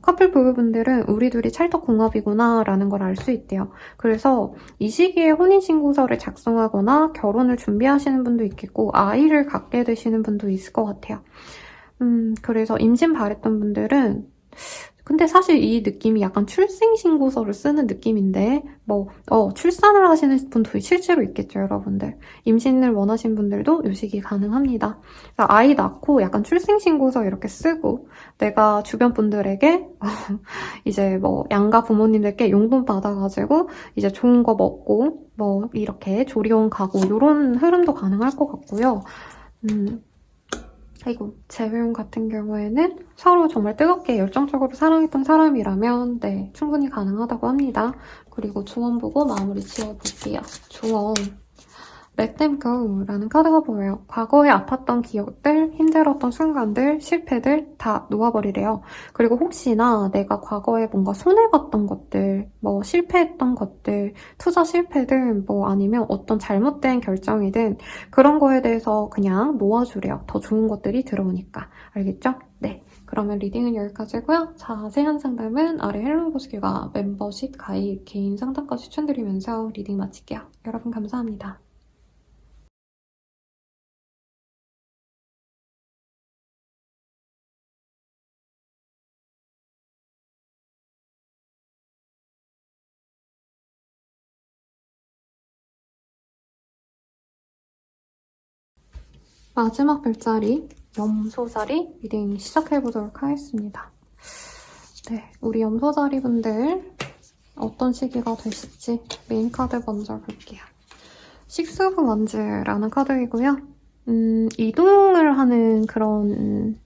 커플 부부분들은 우리 둘이 찰떡궁합이구나 라는 걸 알 수 있대요. 그래서 이 시기에 혼인신고서를 작성하거나 결혼을 준비하시는 분도 있겠고 아이를 갖게 되시는 분도 있을 것 같아요. 그래서 임신 바랬던 분들은 근데 사실 이 느낌이 약간 출생신고서를 쓰는 느낌인데 출산을 하시는 분도 실제로 있겠죠, 여러분들. 임신을 원하시는 분들도 요 시기 가능합니다. 아이 낳고 약간 출생신고서 이렇게 쓰고 내가 주변 분들에게 이제 양가 부모님들께 용돈 받아가지고 이제 좋은 거 먹고 이렇게 조리원 가고 이런 흐름도 가능할 것 같고요. 그리고 재회용 같은 경우에는 서로 정말 뜨겁게 열정적으로 사랑했던 사람이라면 네, 충분히 가능하다고 합니다. 그리고 조언 보고 마무리 지어볼게요. 조언. Let them go라는 카드가 보여요. 과거에 아팠던 기억들, 힘들었던 순간들, 실패들 다 놓아버리래요. 그리고 혹시나 내가 과거에 뭔가 손해봤던 것들, 실패했던 것들, 투자 실패든 아니면 어떤 잘못된 결정이든 그런 거에 대해서 그냥 놓아주래요. 더 좋은 것들이 들어오니까. 알겠죠? 네. 그러면 리딩은 여기까지고요. 자세한 상담은 아래 헬로보스큐가 멤버십 가입, 개인 상담까지 추천드리면서 리딩 마칠게요. 여러분 감사합니다. 마지막 별자리, 염소자리 리딩 시작해보도록 하겠습니다. 네, 우리 염소자리 분들 어떤 시기가 되실지 메인 카드 먼저 볼게요. 식스 오브 원즈라는 카드이고요. 이동을 하는 그런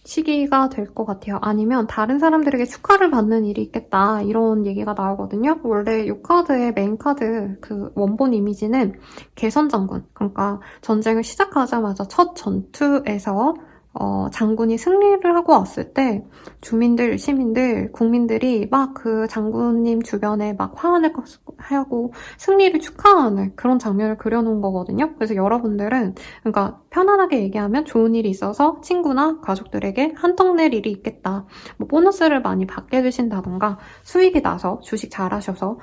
시기가 될 것 같아요. 아니면 다른 사람들에게 축하를 받는 일이 있겠다 이런 얘기가 나오거든요. 원래 이 카드의 메인 카드 그 원본 이미지는 개선장군, 그러니까 전쟁을 시작하자마자 첫 전투에서 장군이 승리를 하고 왔을 때 주민들, 시민들, 국민들이 막 그 장군님 주변에 막 화환을 하고 승리를 축하하는 그런 장면을 그려놓은 거거든요. 그래서 여러분들은 그러니까 편안하게 얘기하면 좋은 일이 있어서 친구나 가족들에게 한턱 낼 일이 있겠다. 보너스를 많이 받게 되신다던가 수익이 나서 주식 잘하셔서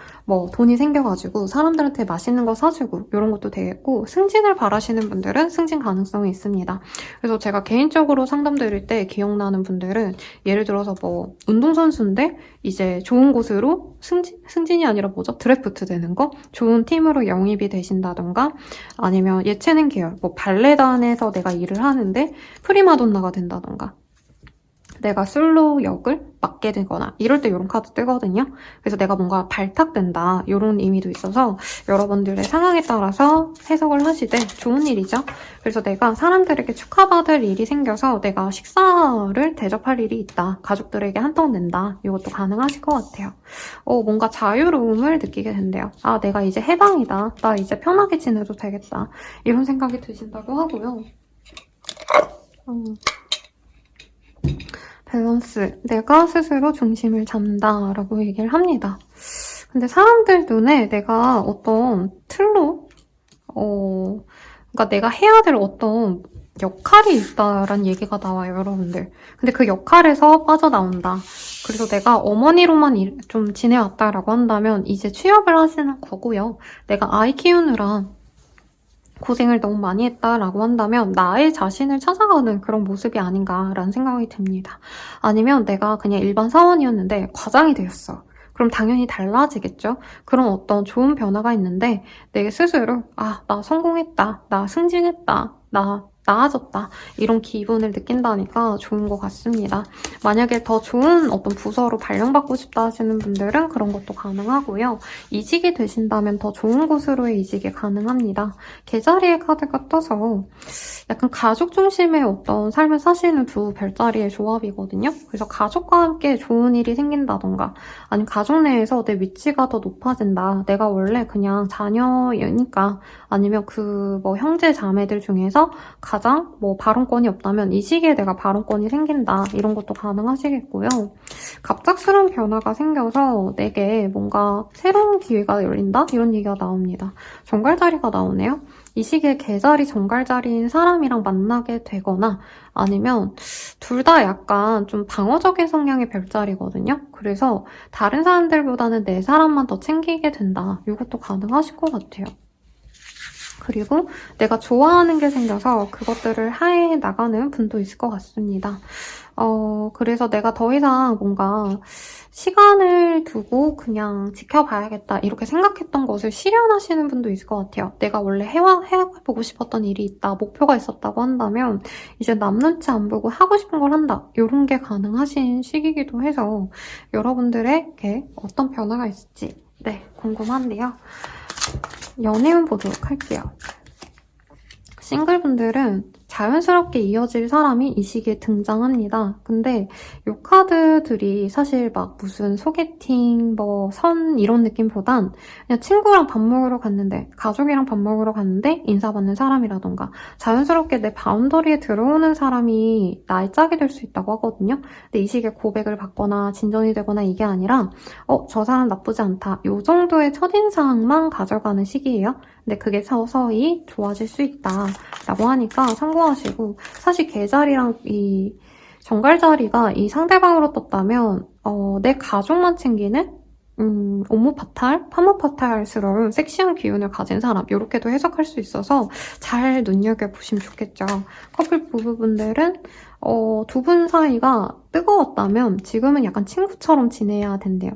돈이 생겨가지고 사람들한테 맛있는 거 사주고 이런 것도 되겠고 승진을 바라시는 분들은 승진 가능성이 있습니다. 그래서 제가 개인적으로 상담 드릴 때 기억나는 분들은 예를 들어서 운동선수인데 이제 좋은 곳으로 승진이 아니라 드래프트 되는 거? 좋은 팀으로 영입이 되신다던가 아니면 예체능 계열, 발레단에서 내가 일을 하는데 프리마돈나가 된다던가 내가 솔로 역을 맡게 되거나 이럴 때 이런 카드 뜨거든요. 그래서 내가 뭔가 발탁된다 이런 의미도 있어서 여러분들의 상황에 따라서 해석을 하시되 좋은 일이죠. 그래서 내가 사람들에게 축하받을 일이 생겨서 내가 식사를 대접할 일이 있다. 가족들에게 한턱 낸다. 이것도 가능하실 것 같아요. 뭔가 자유로움을 느끼게 된대요. 아, 내가 이제 해방이다. 나 이제 편하게 지내도 되겠다. 이런 생각이 드신다고 하고요. 밸런스, 내가 스스로 중심을 잡는다 라고 얘기를 합니다. 근데 사람들 눈에 내가 어떤 틀로 그러니까 내가 해야 될 어떤 역할이 있다라는 얘기가 나와요, 여러분들. 근데 그 역할에서 빠져나온다. 그래서 내가 어머니로만 좀 지내왔다라고 한다면 이제 취업을 하시는 거고요. 내가 아이 키우느라 고생을 너무 많이 했다라고 한다면 나의 자신을 찾아가는 그런 모습이 아닌가라는 생각이 듭니다. 아니면 내가 그냥 일반 사원이었는데 과장이 되었어. 그럼 당연히 달라지겠죠? 그런 어떤 좋은 변화가 있는데 내 스스로 나 성공했다, 나 승진했다, 나 나아졌다 이런 기분을 느낀다니까 좋은 것 같습니다. 만약에 더 좋은 어떤 부서로 발령받고 싶다 하시는 분들은 그런 것도 가능하고요. 이직이 되신다면 더 좋은 곳으로의 이직이 가능합니다. 개자리의 카드가 떠서 약간 가족 중심의 어떤 삶을 사시는 두 별자리의 조합이거든요. 그래서 가족과 함께 좋은 일이 생긴다던가 아니면 가족 내에서 내 위치가 더 높아진다. 내가 원래 그냥 자녀이니까 아니면 형제 자매들 중에서 가장 발언권이 없다면 이 시기에 내가 발언권이 생긴다. 이런 것도 가능하시겠고요. 갑작스러운 변화가 생겨서 내게 뭔가 새로운 기회가 열린다? 이런 얘기가 나옵니다. 정갈자리가 나오네요. 이 시기에 개자리 정갈자리인 사람이랑 만나게 되거나 아니면 둘 다 약간 좀 방어적인 성향의 별자리거든요. 그래서 다른 사람들보다는 내 사람만 더 챙기게 된다. 이것도 가능하실 것 같아요. 그리고 내가 좋아하는 게 생겨서 그것들을 하해 나가는 분도 있을 것 같습니다. 그래서 내가 더 이상 뭔가 시간을 두고 그냥 지켜봐야겠다 이렇게 생각했던 것을 실현하시는 분도 있을 것 같아요. 내가 원래 해보고 싶었던 일이 있다, 목표가 있었다고 한다면 이제 남 눈치 안 보고 하고 싶은 걸 한다. 이런 게 가능하신 시기이기도 해서 여러분들에게 어떤 변화가 있을지 궁금한데요. 연애운 보도록 할게요. 싱글분들은 자연스럽게 이어질 사람이 이 시기에 등장합니다. 근데 이 카드들이 사실 막 무슨 소개팅, 선 이런 느낌보단 그냥 친구랑 밥 먹으러 갔는데, 가족이랑 밥 먹으러 갔는데 인사받는 사람이라던가 자연스럽게 내 바운더리에 들어오는 사람이 나의 짝이 될 수 있다고 하거든요. 근데 이 시기에 고백을 받거나 진전이 되거나 이게 아니라 저 사람 나쁘지 않다. 이 정도의 첫인상만 가져가는 시기예요. 근데 그게 서서히 좋아질 수 있다라고 하니까 참고하시고, 사실 계자리랑 이 정갈자리가 이 상대방으로 떴다면 내 가족만 챙기는 옴무파탈, 파무파탈스러운 섹시한 기운을 가진 사람, 이렇게도 해석할 수 있어서 잘 눈여겨보시면 좋겠죠. 커플 부부분들은 두 분 사이가 뜨거웠다면 지금은 약간 친구처럼 지내야 된대요.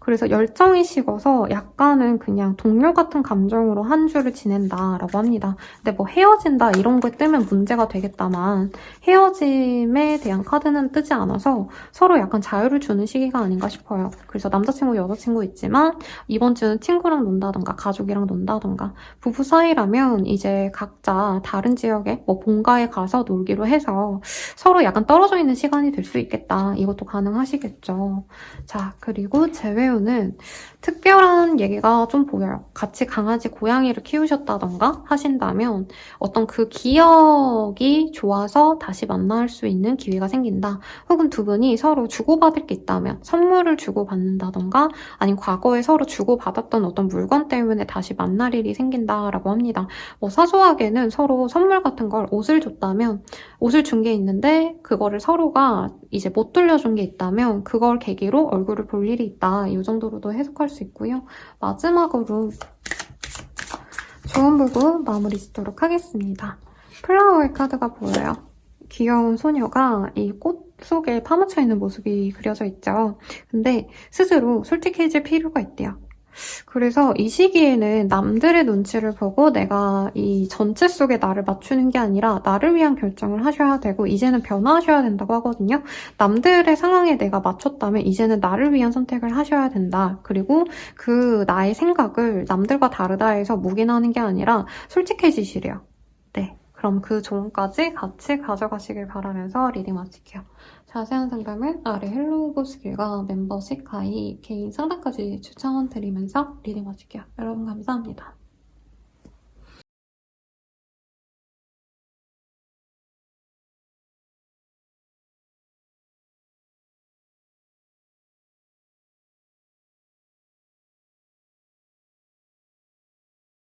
그래서 열정이 식어서 약간은 그냥 동료 같은 감정으로 한 주를 지낸다라고 합니다. 근데 헤어진다 이런 거에 뜨면 문제가 되겠다만 헤어짐에 대한 카드는 뜨지 않아서 서로 약간 자유를 주는 시기가 아닌가 싶어요. 그래서 남자친구, 여자친구 있지만 이번 주는 친구랑 논다던가 가족이랑 논다던가, 부부 사이라면 이제 각자 다른 지역에 본가에 가서 놀기로 해서 서로 약간 떨어져 있는 시간이 될 수 있겠다. 이것도 가능하시겠죠. 자, 그리고 재회운은 특별한 얘기가 좀 보여요. 같이 강아지, 고양이를 키우셨다던가 하신다면 어떤 그 기억이 좋아서 다시 만날 수 있는 기회가 생긴다. 혹은 두 분이 서로 주고받을 게 있다면 선물을 주고받는다던가, 아니면 과거에 서로 주고받았던 어떤 물건 때문에 다시 만날 일이 생긴다라고 합니다. 사소하게는 서로 선물 같은 걸, 옷을 줬다면 옷을 준 게 있는데 그거를 서로가 이제 못 돌려준 게 있다면 그걸 계기로 얼굴을 볼 일이 있다. 이 정도로도 해석할 수 있고요. 마지막으로 좋은 부부 마무리 짓도록 하겠습니다. 플라워의 카드가 보여요. 귀여운 소녀가 이 꽃 속에 파묻혀 있는 모습이 그려져 있죠. 근데 스스로 솔직해질 필요가 있대요. 그래서 이 시기에는 남들의 눈치를 보고 내가 이 전체 속에 나를 맞추는 게 아니라 나를 위한 결정을 하셔야 되고, 이제는 변화하셔야 된다고 하거든요. 남들의 상황에 내가 맞췄다면 이제는 나를 위한 선택을 하셔야 된다. 그리고 그 나의 생각을 남들과 다르다 해서 묵인하는 게 아니라 솔직해지시래요. 네, 그럼 그 조언까지 같이 가져가시길 바라면서 리딩 마칠게요. 자세한 상담은 아래 헬로우 보스길과 멤버십 가입, 개인 상담까지 추천드리면서 리딩 마칠게요. 여러분 감사합니다.